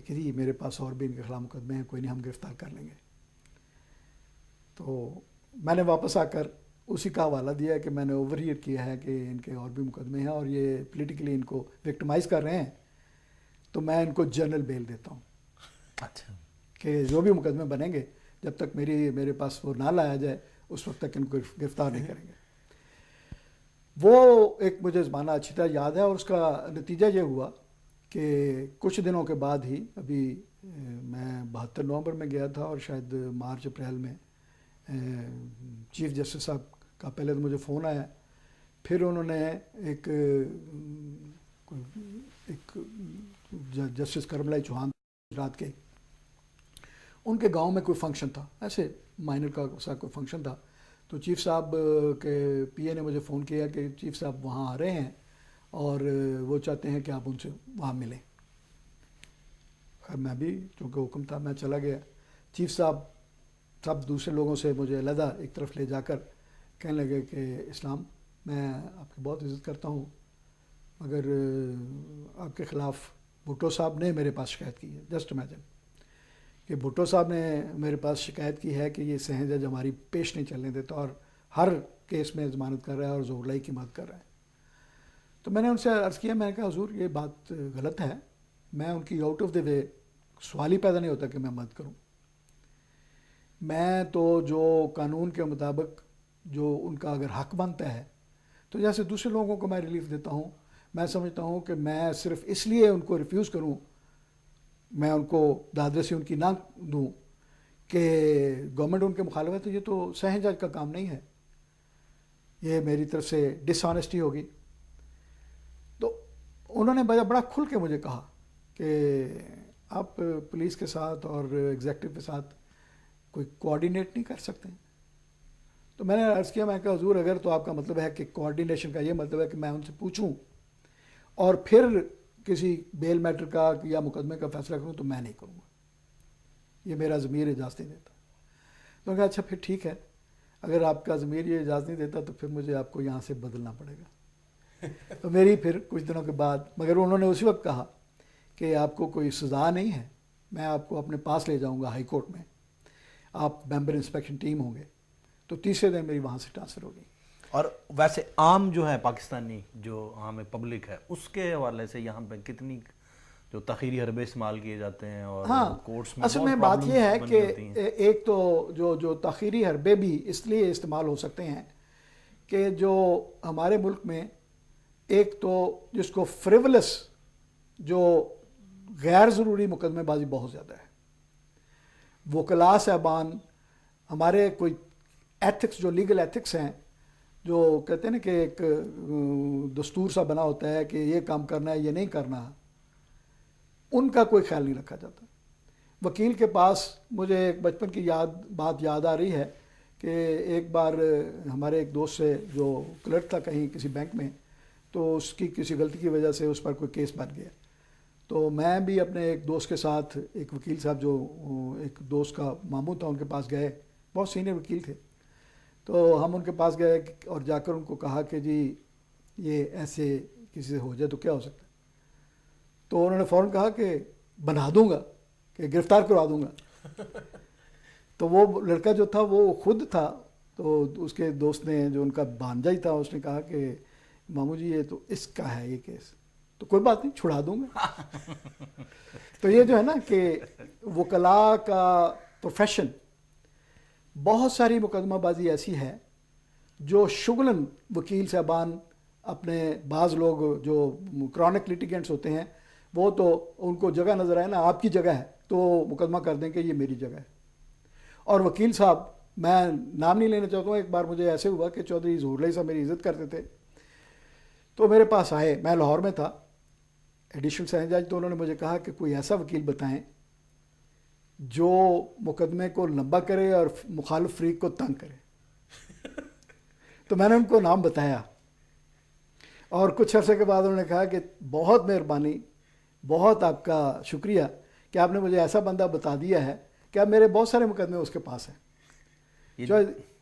جی میرے پاس اور بھی ان کے خلاف مقدمے ہیں, کوئی نہیں ہم گرفتار کر لیں گے. تو میں نے واپس آ کر اسی کا حوالہ دیا کہ میں نے اوور ہیئر کیا ہے کہ ان کے اور بھی مقدمے ہیں اور یہ پولیٹیکلی ان کو وکٹمائز کر رہے ہیں, تو میں ان کو جنرل بیل دیتا ہوں. اچھا کہ جو بھی مقدمے بنیں گے جب تک میرے پاس وہ نہ لایا جائے اس وقت تک ان کو گرفتار نہیں کریں گے. وہ ایک مجھے زمانہ اچھی طرح یاد ہے اور اس کا نتیجہ یہ ہوا کہ کچھ دنوں کے بعد ہی ابھی میں 72 نومبر میں گیا تھا اور شاید مارچ اپریل میں چیف جسٹس صاحب کا پہلے تو مجھے فون آیا, پھر انہوں نے ایک جسٹس کرم لائی چوہان رات کے ان کے گاؤں میں کوئی فنکشن تھا, ایسے مائنر کا سا کوئی فنکشن تھا. تو چیف صاحب کے پی اے نے مجھے فون کیا کہ چیف صاحب وہاں آ رہے ہیں اور وہ چاہتے ہیں کہ آپ ان سے وہاں ملیں. خیر میں بھی چونکہ حکم تھا میں چلا گیا. چیف صاحب سب دوسرے لوگوں سے مجھے علیحدہ ایک طرف لے جا کر کہنے لگے کہ اسلام میں آپ کی بہت عزت کرتا ہوں مگر آپ کے خلاف بھٹو صاحب نے میرے پاس شکایت کی ہے. جسٹ امیجن کہ بھٹو صاحب نے میرے پاس شکایت کی ہے کہ یہ سہن جج ہماری پیش نہیں چلنے دیتا اور ہر کیس میں ضمانت کر رہا ہے اور ظہور لائی کی مدد کر رہا ہے. تو میں نے ان سے عرض کیا, میں نے کہا حضور یہ بات غلط ہے, میں ان کی آؤٹ آف دی وے سوال ہی پیدا نہیں ہوتا کہ میں مدد کروں. میں تو جو قانون کے مطابق جو ان کا اگر حق بنتا ہے تو جیسے دوسرے لوگوں کو میں ریلیف دیتا ہوں, میں سمجھتا ہوں کہ میں صرف اس لیے ان کو ریفیوز کروں, میں ان کو داد رسی ان کی نہ دوں کہ گورنمنٹ ان کے مخالفت ہے, یہ تو سہن جج کا کام نہیں ہے, یہ میری طرف سے ڈس آنیسٹی ہوگی. تو انہوں نے بڑا کھل کے مجھے کہا کہ آپ پولیس کے ساتھ اور ایگزیکٹو کے ساتھ کوئی کوآرڈینیٹ نہیں کر سکتے. تو میں نے عرض کیا, میں کہا حضور اگر تو آپ کا مطلب ہے کہ کوآرڈینیشن کا یہ مطلب ہے کہ میں ان سے پوچھوں اور پھر کسی بیل میٹر کا یا مقدمے کا فیصلہ کروں تو میں نہیں کروں گا, یہ میرا ضمیر اجازت نہیں دیتا. تو میں کہا اچھا پھر ٹھیک ہے, اگر آپ کا ضمیر یہ اجازت نہیں دیتا تو پھر مجھے آپ کو یہاں سے بدلنا پڑے گا. تو میری پھر کچھ دنوں کے بعد, مگر انہوں نے اسی وقت کہا کہ آپ کو کوئی سزا نہیں ہے, میں آپ کو اپنے پاس لے جاؤں گا ہائی کورٹ میں, آپ ممبر انسپیکشن ٹیم ہوں گے. تو تیسرے دن میری وہاں سے ٹرانسفر ہو گئی. اور ویسے عام جو ہے پاکستانی جو عام پبلک ہے اس کے حوالے سے یہاں پہ کتنی جو تاخیری حربے استعمال کیے جاتے ہیں اور کورٹس میں اصل میں بات یہ ہے کہ ایک تو جو تاخیری حربے بھی اس لیے استعمال ہو سکتے ہیں کہ جو ہمارے ملک میں ایک تو جس کو فریولس جو غیر ضروری مقدمے بازی بہت زیادہ ہے. وکلاء صاحبان ہمارے کوئی ایتھکس جو لیگل ایتھکس ہیں جو کہتے ہیں نا کہ ایک دستور سا بنا ہوتا ہے کہ یہ کام کرنا ہے یہ نہیں کرنا, ان کا کوئی خیال نہیں رکھا جاتا. وکیل کے پاس مجھے ایک بچپن کی بات یاد آ رہی ہے کہ ایک بار ہمارے ایک دوست سے جو کلرک تھا کہیں کسی بینک میں, تو اس کی کسی غلطی کی وجہ سے اس پر کوئی کیس بن گیا. تو میں بھی اپنے ایک دوست کے ساتھ ایک وکیل صاحب جو ایک دوست کا ماموں تھا ان کے پاس گئے, بہت سینئر وکیل تھے. تو ہم ان کے پاس گئے اور جا کر ان کو کہا کہ جی یہ ایسے کسی سے ہو جائے تو کیا ہو سکتا ہے. تو انہوں نے فوراً کہا کہ بنا دوں گا، کہ گرفتار کروا دوں گا. تو وہ لڑکا جو تھا وہ خود تھا، تو اس کے دوست نے جو ان کا بھانجا ہی تھا اس نے کہا کہ ماموں جی یہ تو اس کا ہے یہ کیس، تو کوئی بات نہیں چھڑا دوں گا. تو یہ جو ہے نا کہ وکلاء کا پروفیشن، بہت ساری مقدمہ بازی ایسی ہے جو شغلاً وکیل صاحبان اپنے بعض لوگ جو کرونک لیٹیگنٹس ہوتے ہیں وہ تو ان کو جگہ نظر آئے نا آپ کی جگہ ہے تو مقدمہ کر دیں کہ یہ میری جگہ ہے. اور وکیل صاحب، میں نام نہیں لینا چاہتا ہوں، ایک بار مجھے ایسے ہوا کہ چودھری ظہور علیہ صاحب میری عزت کرتے تھے، تو میرے پاس آئے، میں لاہور میں تھا ایڈیشنل سیشن جج، تو انہوں نے مجھے کہا کہ کوئی ایسا وکیل بتائیں جو مقدمے کو لمبا کرے اور مخالف فریق کو تنگ کرے. تو میں نے ان کو نام بتایا، اور کچھ عرصے کے بعد انہوں نے کہا کہ بہت مہربانی، بہت آپ کا شکریہ کہ آپ نے مجھے ایسا بندہ بتا دیا ہے کہ اب میرے بہت سارے مقدمے اس کے پاس ہیں.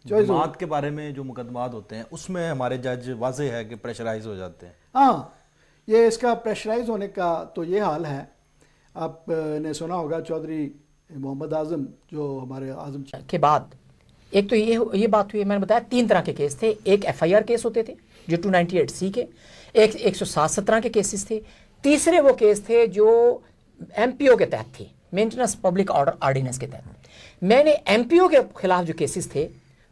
جماعت کے بارے میں جو مقدمات ہوتے ہیں اس میں ہمارے جج واضح ہے کہ پریشرائز ہو جاتے ہیں. ہاں، یہ اس کا پریشرائز ہونے کا تو یہ حال ہے. آپ نے سنا ہوگا چودھری محمد اعظم جو ہمارے اعظم کے بعد ایک تو یہ بات ہوئی، میں نے بتایا 3 طرح کے کیس تھے. ایک FIR کیس ہوتے تھے جو 298C کے، ایک 107-17 کے کیسز تھے، تیسرے وہ کیس تھے جو MPO کے تحت تھے، مینٹیننس پبلک آرڈر آرڈیننس کے تحت. میں نے MPO کے خلاف جو کیسز تھے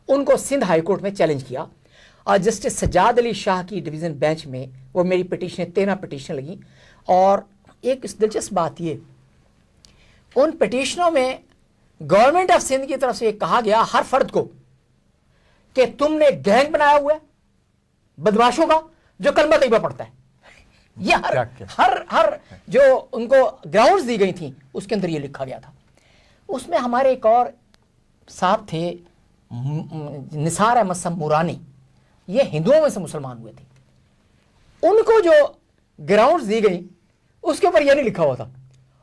ان کو سندھ ہائی کورٹ میں چیلنج کیا، اور جسٹس سجاد علی شاہ کی ڈویژن بینچ میں وہ میری پٹیشنیں 13 پٹیشن لگیں. اور ایک دلچسپ بات یہ، ان پٹیشنوں میں گورنمنٹ آف سندھ کی طرف سے یہ کہا گیا ہر فرد کو کہ تم نے گینگ بنایا ہوا ہے بدماشوں کا جو کلمہ طیبہ پڑھتا ہے. یہ ہر جو ان کو گراؤنڈز دی گئی تھیں اس کے اندر یہ لکھا گیا تھا. اس میں ہمارے ایک اور صاحب تھے نثار احمد صاحب مورانی، یہ ہندوؤں میں سے مسلمان ہوئے تھے. ان کو جو گراؤنڈز دی گئی اس کے اوپر یہ نہیں لکھا ہوا تھا،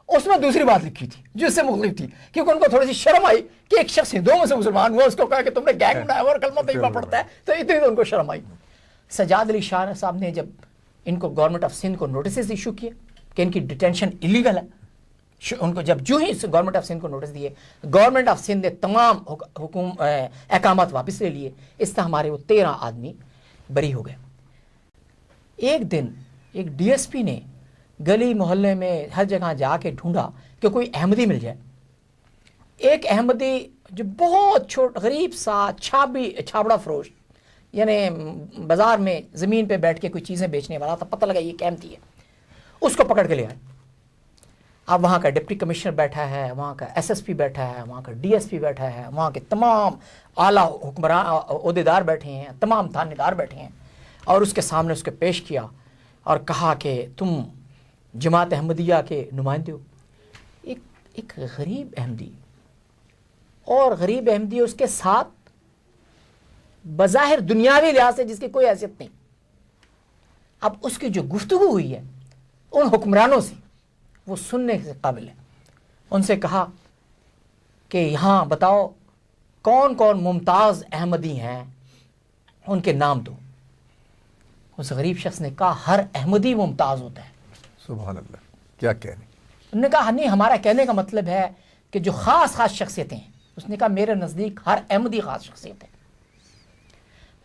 اس میں دوسری بات لکھی تھی جو اس سے مختلف تھی، کیونکہ ان کو تھوڑی سی شرم آئی کہ ایک شخص ہندوؤں میں سے مسلمان ہوا، اس کو کہا کہ تم نے گینگ بنایا ہوا اور کلمہ طیبہ پڑھتا ہے، تو اتنی تو ان کو شرم آئی. سجاد علی شاہ صاحب نے جب ان کو گورنمنٹ آف سندھ کو نوٹسز ایشو کیے کہ ان کی ڈیٹینشن ایلیگل ہے، ان کو جب جو ہی گورنمنٹ آف سندھ کو نوٹس دیے، گورنمنٹ آف سندھ نے تمام احکامات واپس لے لیے. اس طرح ہمارے وہ 13 آدمی بری ہو گئے. ایک دن ایک DSP نے گلی محلے میں ہر جگہ جا کے ڈھونڈا کہ کوئی احمدی مل جائے. ایک احمدی جو بہت چھوٹا غریب سا چھابڑا فروش، یعنی بازار میں زمین پہ بیٹھ کے کوئی چیزیں بیچنے والا تھا، پتہ لگا یہ قیمتی ہے، اس کو پکڑ کے لے آئے. اب وہاں کا ڈپٹی کمشنر بیٹھا ہے، وہاں کا SSP بیٹھا ہے، وہاں کا DSP بیٹھا ہے، وہاں کے تمام اعلیٰ حکمران عہدیدار بیٹھے ہیں، تمام تھانے دار بیٹھے ہیں، اور اس کے سامنے اس کے پیش کیا اور کہا کہ تم جماعت احمدیہ کے نمائندے ہو. ایک غریب احمدی، اور غریب احمدی اس کے ساتھ بظاہر دنیاوی لحاظ سے جس کی کوئی حیثیت نہیں. اب اس کی جو گفتگو ہوئی ہے ان حکمرانوں سے وہ سننے سے قابل ہے. ان سے کہا کہ یہاں بتاؤ کون کون ممتاز احمدی ہیں، ان کے نام دو. اس غریب شخص نے کہا ہر احمدی ممتاز ہوتا ہے. سبحان اللہ، کیا کہنے. انہوں نے کہا نہیں، ہمارا کہنے کا مطلب ہے کہ جو خاص شخصیتیں ہیں. اس نے کہا میرے نزدیک ہر احمدی خاص شخصیت ہے.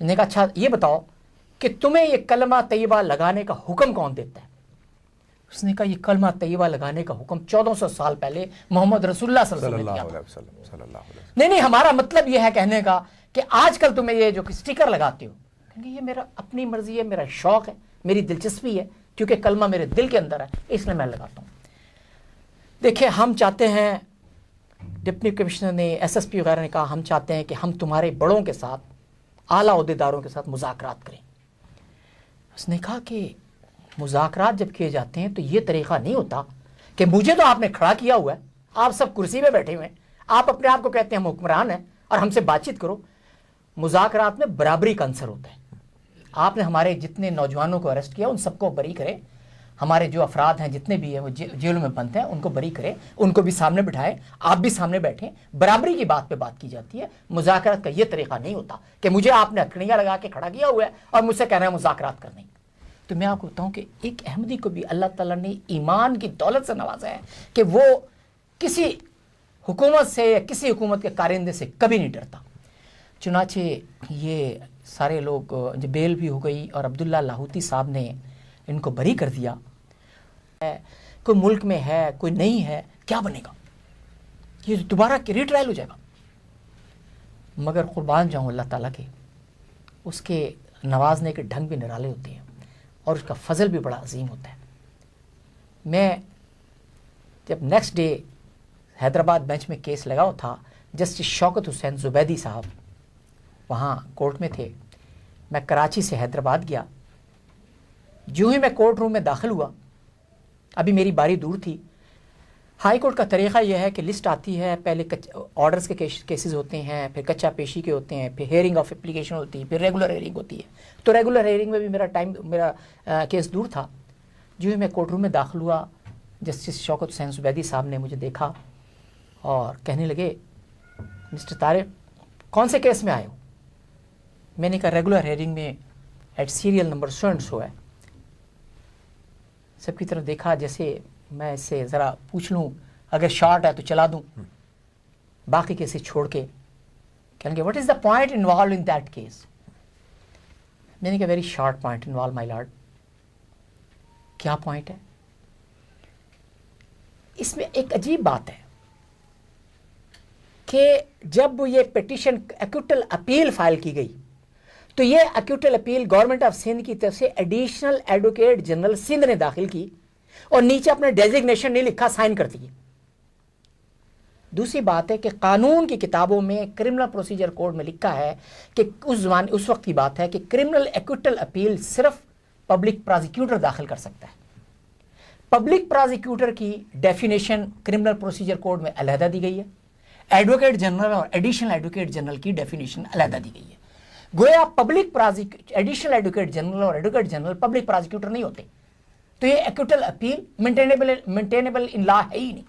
انہوں نے کہا اچھا یہ بتاؤ کہ تمہیں یہ کلمہ طیبہ لگانے کا حکم کون دیتا ہے. اس نے کہا یہ کلمہ طیبہ لگانے کا حکم 1400 سال پہلے محمد رسول اللہ صلی اللہ علیہ وسلم. نہیں ہمارا مطلب یہ ہے کہنے کا کہ آج کل تمہیں یہ جو اسٹیکر لگاتے ہو، کہ یہ میرا اپنی مرضی ہے، میرا شوق ہے، میری دلچسپی ہے، کیونکہ کلمہ میرے دل کے اندر ہے اس لیے میں لگاتا ہوں. دیکھیں ہم چاہتے ہیں، ڈپٹی کمشنر نے SSP وغیرہ نے کہا ہم چاہتے ہیں کہ ہم تمہارے بڑوں کے ساتھ اعلیٰ عہدیداروں کے ساتھ مذاکرات کریں. اس نے کہا کہ مذاکرات جب کیے جاتے ہیں تو یہ طریقہ نہیں ہوتا کہ مجھے تو آپ نے کھڑا کیا ہوا ہے، آپ سب کرسی پہ بیٹھے ہوئے ہیں، آپ اپنے آپ کو کہتے ہیں ہم حکمران ہیں اور ہم سے بات چیت کرو. مذاکرات میں برابری کا عنصر ہوتا ہے. آپ نے ہمارے جتنے نوجوانوں کو اریسٹ کیا ان سب کو بری کرے، ہمارے جو افراد ہیں جتنے بھی ہیں وہ جیلوں میں بند ہیں ان کو بری کرے، ان کو بھی سامنے بٹھائے، آپ بھی سامنے بیٹھیں. برابری کی بات پہ بات کی جاتی ہے. مذاکرات کا یہ طریقہ نہیں ہوتا کہ مجھے آپ نے ہتھکڑیاں لگا کے کھڑا کیا ہوا ہے اور مجھ سے کہنا ہے مذاکرات کرنے. تو میں آپ کو بتاؤں کہ ایک احمدی کو بھی اللہ تعالیٰ نے ایمان کی دولت سے نوازا ہے کہ وہ کسی حکومت سے یا کسی حکومت کے کارندے سے کبھی نہیں ڈرتا. چنانچہ یہ سارے لوگ جو بیل بھی ہو گئی اور عبداللہ لاہوتی صاحب نے ان کو بری کر دیا. کوئی ملک میں ہے کوئی نہیں ہے, کیا بنے گا؟ یہ دوبارہ ری ٹرائل ہو جائے گا. مگر قربان جاؤں اللہ تعالیٰ کے, اس کے نوازنے کے ڈھنگ بھی نرالے ہوتے ہیں اور اس کا فضل بھی بڑا عظیم ہوتا ہے. میں جب نیکسٹ ڈے حیدرآباد بینچ میں کیس لگاؤ تھا, جسٹس شوکت حسین زبیدی صاحب وہاں کورٹ میں تھے. میں کراچی سے حیدرآباد گیا. جو ہی میں کورٹ روم میں داخل ہوا, ابھی میری باری دور تھی. ہائی کورٹ کا طریقہ یہ ہے کہ لسٹ آتی ہے, پہلے آرڈرز کے کیسز ہوتے ہیں, پھر کچا پیشی کے ہوتے ہیں, پھر ہیئرنگ آف اپلیکیشن ہوتی ہے, پھر ریگولر ہیئرنگ ہوتی ہے. تو ریگولر ہیئرنگ میں بھی میرا کیس دور تھا. جو ہی میں کورٹ روم میں داخل ہوا, جسٹس شوکت حسین زبیدی صاحب نے مجھے دیکھا اور کہنے لگے, مسٹر طارق کون سے کیس میں آئے ہو؟ میں نے کہا ریگولر ہیئرنگ میں at serial number so and so ہے. سب کی طرف دیکھا جیسے میں اس سے ذرا پوچھ لوں, اگر شارٹ ہے تو چلا دوں, باقی کیسز چھوڑ کے. کہیں گے what is the point involve in that case? میں نے کہا ویری شارٹ پوائنٹ انوالو مائی لارڈ. کیا پوائنٹ ہے؟ اس میں ایک عجیب بات ہے کہ جب یہ پیٹیشن ایکوٹل اپیل فائل کی گئی تو یہ ایکوٹل اپیل گورنمنٹ آف سندھ کی طرف سے ایڈیشنل ایڈوکیٹ جنرل سندھ نے داخل کی اور نیچے اپنا ڈیزگنیشن نہیں لکھا, سائن کر دیے. دوسری بات ہے کہ قانون کی کتابوں میں کرمنل پروسیجر کوڈ میں لکھا ہے کہ اس وقت کی بات ہے کہ کرمنل ایکوٹل اپیل صرف پبلک پرازیکیوٹر داخل کر سکتا ہے. پبلک پرازیکیوٹر کی ڈیفینیشن کرمنل پروسیجر کوڈ میں علیحدہ دی گئی ہے, ایڈوکیٹ جنرل اور ایڈیشنل ایڈوکیٹ جنرل کی ڈیفینیشن علیحدہ دی گئی ہے. گویا پبلک ایڈیشنل ایڈوکیٹ جنرل اور ایڈوکیٹ جنرل پبلک پرازیکیوٹر نہیں ہوتے. تو یہ ایکوٹل اپیل مینٹینیبل ان لا ہے ہی نہیں.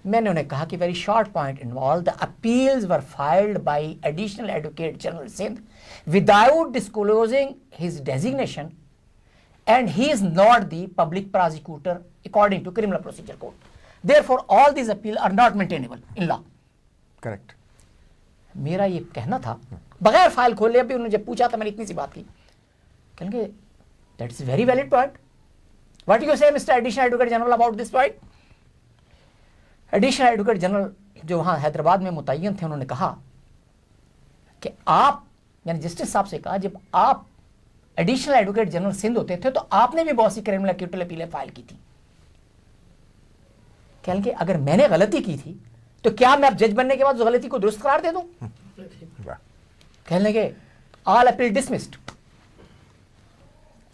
میں نے انہیں کہا کہ very short point involve the appeals were filed by additional advocate general Sindh without disclosing his designation and he is not the public prosecutor according to criminal procedure code. Therefore, all these appeals are not maintainable in law. Correct. میرا یہ کہنا تھا بغیر file کھولے. ابھی انہوں نے جب پوچھا تھا میں نے اتنی سی بات کی, کہیں گے that is a very valid point. What do you say, Mr. Additional Advocate General, about this point? Additional Advocate General جو وہاں حیدرآباد میں متعین تھے, انہوں نے کہا کہ آپ, یعنی جسٹس صاحب سے کہا, جب آپ ایڈیشنل ایڈوکیٹ جنرل سندھ ہوتے تھے تو آپ نے بھی بہت سی کرمنل ایکوٹل اپیلیں فائل کی تھی. کہیں کہ اگر میں نے غلطی کی تھی تو کیا میں اب جج بننے کے بعد اس غلطی کو درست قرار دے دوں؟ کہنے لگے آل اپیل ڈسمسڈ.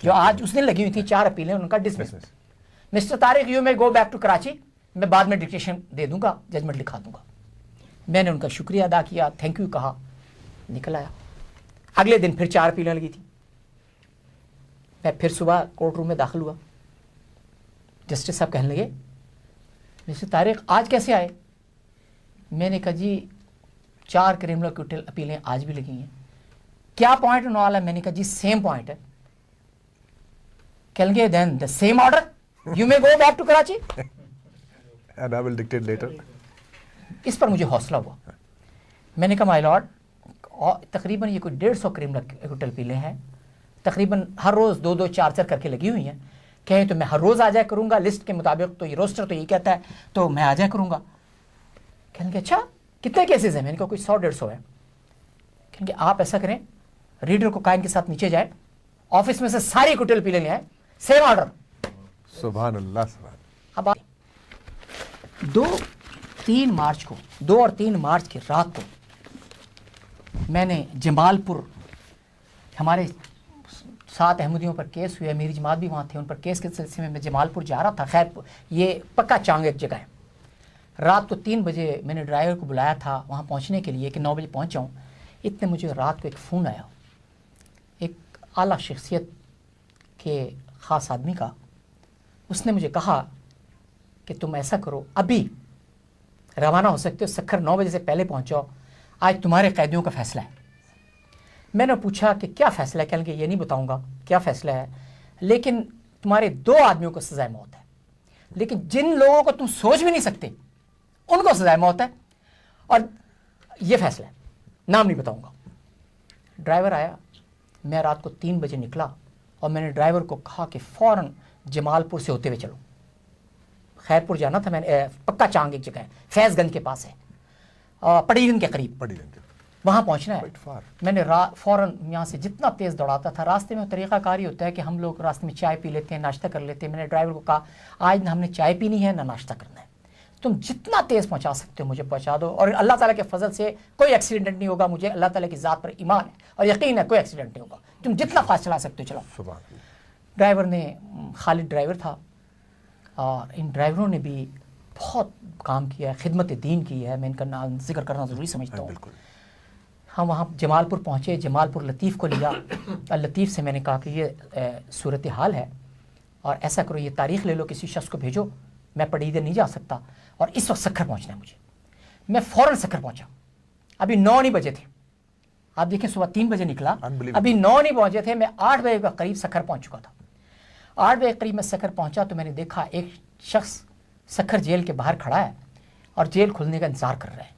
جو آج اس دن لگی ہوئی تھی 4 اپیلیں, ان کا ڈسمس. مسٹر طارق یو میں گو بیک ٹو کراچی, میں بعد میں ڈکٹیشن دے دوں گا, ججمنٹ لکھا دوں گا. میں نے ان کا شکریہ ادا کیا, تھینک یو کہا, نکل آیا. اگلے دن پھر 4 اپیلیں لگی تھی. میں پھر صبح کورٹ روم میں داخل ہوا. جسٹس صاحب کہنے لگے مسٹر طارق آج کیسے آئے؟ میں نے کہا جی 4 کرمنل ایکوٹل اپیلیں آج بھی لگی ہیں. کیا پوائنٹ انوالو ہے؟ میں نے کہا جی سیم پوائنٹ ہے. کہیں گے then the same order you may go back to Karachi and I will dictate letter. اس پر مجھے حوصلہ ہوا. میں نے کہا مائی لارڈ, تقریباً یہ کوئی 150 کرمنل ایکوٹل اپیلیں ہیں, تقریباً ہر روز 2-2 4 کر کے لگی ہوئی ہیں. کہیں تو میں ہر روز آ جایا کروں گا, لسٹ کے مطابق تو یہ روسٹر تو یہ کہتا ہے تو میں آ جایا کروں گا. کہیں گے اچھا کتنے کیسز ہیں؟ میں نے کہا کوئی 100-150 ہے. کہیں گے آپ ایسا کریں, ریڈر کو کائن کے ساتھ نیچے جائیں, آفس میں سے ساری ایکوٹل اپیلیں لے آئیں, سیم آرڈر. سبحان اللہ, سبحان. اب 2 اور 3 مارچ کی رات کو میں نے جمال پور, ہمارے 7 احمدیوں پر کیس ہوئے, میری جماعت بھی وہاں تھے, ان پر کیس کے سلسلے میں جمال پور جا رہا تھا. خیر یہ پکا چانگ ایک جگہ ہے. رات کو 3 بجے میں نے ڈرائیور کو بلایا تھا وہاں پہنچنے کے لیے کہ 9 بجے پہنچ جاؤں. اتنے مجھے رات کو ایک فون آیا ایک اعلیٰ شخصیت کے خاص آدمی کا. اس نے مجھے کہا کہ تم ایسا کرو, ابھی روانہ ہو سکتے ہو, سکھر 9 بجے سے پہلے پہنچو, آج تمہارے قیدیوں کا فیصلہ ہے. میں نے پوچھا کہ کیا فیصلہ ہے؟ کہیں کہ یہ نہیں بتاؤں گا کیا فیصلہ ہے, لیکن تمہارے 2 آدمیوں کو سزائے موت ہے، لیکن جن لوگوں کو تم سوچ بھی نہیں سکتے ان کو سزائے موت ہے. اور یہ فیصلہ ہے، نام نہیں بتاؤں گا. ڈرائیور آیا، میں رات کو 3 بجے نکلا اور میں نے ڈرائیور کو کہا کہ فوراً جمال پور سے ہوتے ہوئے چلو. خیر پور جانا تھا، میں نے پکا چانگ ایک جگہ ہے فیض گنج کے پاس ہے، پڑی گنج کے قریب، وہاں پہنچنا ہے. میں نے فوراً یہاں سے جتنا تیز دوڑاتا تھا. راستے میں طریقہ کار ہی ہوتا ہے کہ ہم لوگ راستے میں چائے پی لیتے ہیں، ناشتہ کر لیتے ہیں. میں نے ڈرائیور کو کہا آج نہ ہم نے چائے پینی ہے نہ ناشتہ کرنا ہے، تم جتنا تیز پہنچا سکتے ہو مجھے پہنچا دو، اور اللہ تعالیٰ کے فضل سے کوئی ایکسیڈنٹ نہیں ہوگا. مجھے اللہ تعالیٰ کی ذات پر ایمان ہے اور یقین ہے کوئی ایکسیڈنٹ نہیں ہوگا، تم جتنا فاسٹ چلا سکتے ہو چلاؤ. ڈرائیور نے، خالد ڈرائیور تھا، اور ان ڈرائیوروں نے بھی بہت کام کیا ہے، خدمت دین کی ہے. میں ان کا نام ذکر کرنا ضروری سمجھتا ہوں. ہم وہاں جمال پور پہنچے، جمال پور لطیف کو لیا. لطیف سے میں نے کہا کہ یہ صورتحال ہے اور ایسا کرو، یہ تاریخ لے لو، کسی شخص کو بھیجو، میں پڑیدے نہیں جا سکتا اور اس وقت سکھر پہنچنا ہے مجھے. میں فوراً سکھر پہنچا. ابھی 9 نہیں بجے تھے، آپ دیکھیں صبح 3 بجے نکلا، ابھی 9 نہیں پہنچے تھے. میں 8 بجے کے قریب سکھر پہنچ چکا تھا. 8 بجے قریب میں سکھر پہنچا تو میں نے دیکھا ایک شخص سکھر جیل کے باہر کھڑا ہے اور جیل کھلنے کا انتظار کر رہا ہے.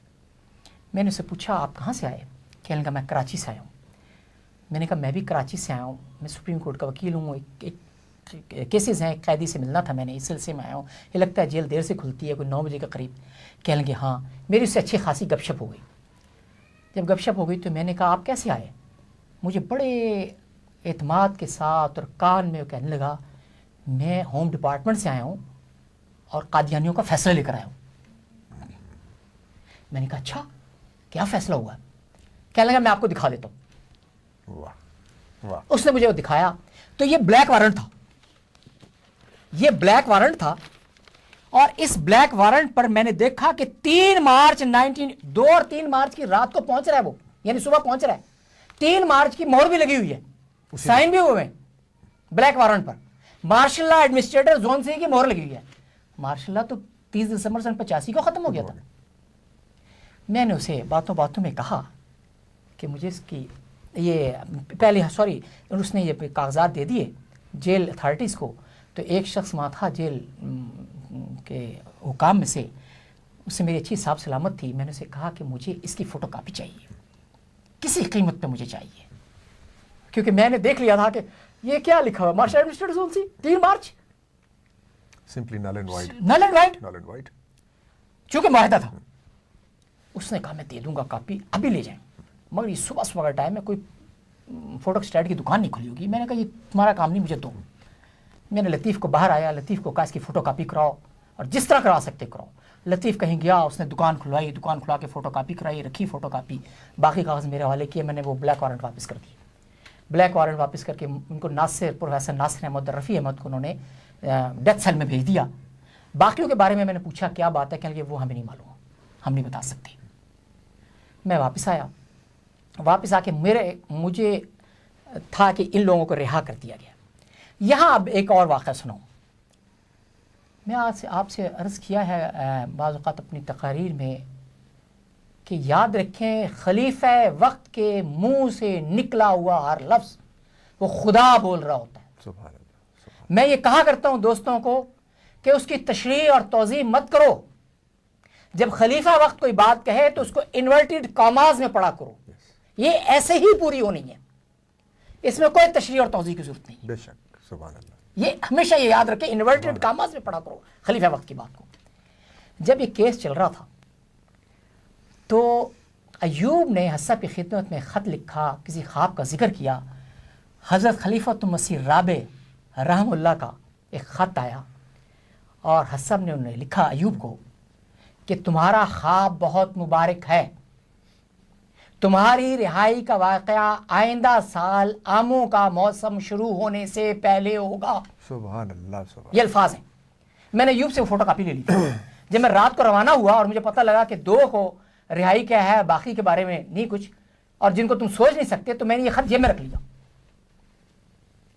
میں نے اسے پوچھا آپ کہاں سے آئے؟ کہنے لگا میں کراچی سے آیا ہوں. میں نے کہا میں بھی کراچی سے آیا ہوں، میں سپریم کورٹ کا وکیل ہوں، ایک کیسز ہیں، ایک قیدی سے ملنا تھا، میں نے اس سلسلے میں آیا ہوں. یہ لگتا ہے جیل دیر سے کھلتی ہے، کوئی 9 بجے کے قریب. کہنے لگے ہاں. میری اس سے اچھی خاصی گپ شپ ہو گئی. جب گپ شپ ہو گئی تو میں نے کہا آپ کیسے آئے؟ مجھے بڑے اعتماد کے ساتھ اور کان میں کہنے لگا میں ہوم ڈپارٹمنٹ سے آیا ہوں اور قادیانیوں کا فیصلہ لے کر آیا ہوں. میں نے کہا اچھا کیا فیصلہ ہوا ہے؟ کہنے لگا میں آپ کو دکھا دیتا ہوں. اس نے مجھے وہ دکھایا تو یہ بلیک وارنٹ تھا، یہ بلیک وارنٹ تھا. اور اس بلیک وارنٹ پر میں نے دیکھا کہ 3 مارچ 2 اور 3 مارچ کی رات کو پہنچ رہا ہے وہ، یعنی صبح پہنچ رہا ہے. 3 مارچ کی مہر بھی لگی ہوئی ہے، سائن بھی ہوئے ہیں بلیک وارنٹ پر. مارشل لا ایڈمنسٹریٹر زون سی کی مہر لگی ہوئی ہے. مارشل لا تو 30 دسمبر سن 85 کو ختم ہو گیا تھا. میں نے اسے باتوں باتوں میں کہا کہ مجھے اس کی یہ پہلے اس نے یہ کاغذات دے دیے جیل اتھارٹیز کو. تو ایک شخص وہاں تھا جیل کے حکام میں سے، اس سے میری اچھی صاحب سلامت تھی. میں نے اسے کہا کہ مجھے اس کی فوٹو کاپی چاہیے، کسی قیمت پہ مجھے چاہیے، کیونکہ میں نے دیکھ لیا تھا کہ یہ کیا لکھا ہوا martial administrator zone C 3 March Simply null and void. Null and void, Null and void. چونکہ معاہدہ تھا. اس نے کہا میں دے دوں گا کاپی، ابھی لے جائیں. مگر یہ صبح کا ٹائم ہے، کوئی فوٹو اسٹیٹ کی دکان نہیں کھلی ہوگی. میں نے کہا یہ تمہارا کام نہیں، مجھے دو. میں نے لطیف کو باہر آیا، لطیف کو کہا اس کی فوٹو کاپی کراؤ اور جس طرح کرا سکتے کراؤ. لطیف کہیں گیا، اس نے دکان کھلوائی، دکان کھلا کے فوٹو کاپی کرائی، رکھی فوٹو کاپی. باقی کاغذ میرے حوالے کیے. میں نے وہ بلیک وارنٹ واپس کر دی. بلیک وارنٹ واپس کر کے ان کو پروفیسر ناصر احمد اور رفیع احمد کو انہوں نے ڈیتھ سیل میں بھیج دیا. باقیوں کے بارے میں نے پوچھا کیا بات ہے، کہ وہ ہمیں نہیں معلوم، ہم نہیں بتا سکتے. میں واپس آیا. واپس آ کے مجھے تھا کہ ان لوگوں کو رہا کر دیا گیا. یہاں اب ایک اور واقعہ سناؤں. میں آج سے آپ سے عرض کیا ہے بعض اوقات اپنی تقاریر میں کہ یاد رکھیں خلیفہ وقت کے منہ سے نکلا ہوا ہر لفظ وہ خدا بول رہا ہوتا ہے. سبحان اللہ. میں یہ کہا کرتا ہوں دوستوں کو کہ اس کی تشریح اور توضیح مت کرو. جب خلیفہ وقت کوئی بات کہے تو اس کو انورٹیڈ کاماز میں پڑھا کرو. یہ ایسے ہی پوری ہونی ہے، اس میں کوئی تشریح اور توضیح کی ضرورت نہیں. بے شک. سبحان اللہ. یہ ہمیشہ یہ یاد رکھیں انورٹیڈ کاماز میں پڑھا کرو خلیفہ وقت کی بات کو. جب یہ کیس چل رہا تھا تو ایوب نے حسہ کی خدمت میں خط لکھا، کسی خواب کا ذکر کیا. حضرت خلیفۃ المسیح رابع رحم اللہ کا ایک خط آیا اور حسب نے انہیں لکھا ایوب کو کہ تمہارا خواب بہت مبارک ہے، تمہاری رہائی کا واقعہ آئندہ سال آموں کا موسم شروع ہونے سے پہلے ہوگا. سبحان اللہ. سبحان یہ الفاظ ہیں. میں نے ایوب سے فوٹو کاپی لے لی. جب میں رات کو روانہ ہوا اور مجھے پتہ لگا کہ 2 کو رہائی کیا ہے، باقی کے بارے میں نہیں کچھ، اور جن کو تم سوچ نہیں سکتے، تو میں نے یہ خط جیب میں رکھ لیا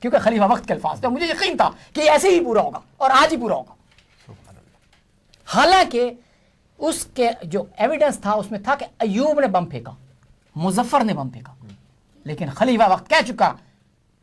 کیونکہ خلیفہ وقت کے الفاظ تھے. مجھے یقین تھا کہ یہ ایسے ہی پورا ہوگا اور آج ہی پورا ہوگا. حالانکہ اس کے جو ایویڈنس تھا اس میں تھا کہ ایوب نے بم پھینکا، مظفر نے بم پھینکا، لیکن خلیفہ وقت کہہ چکا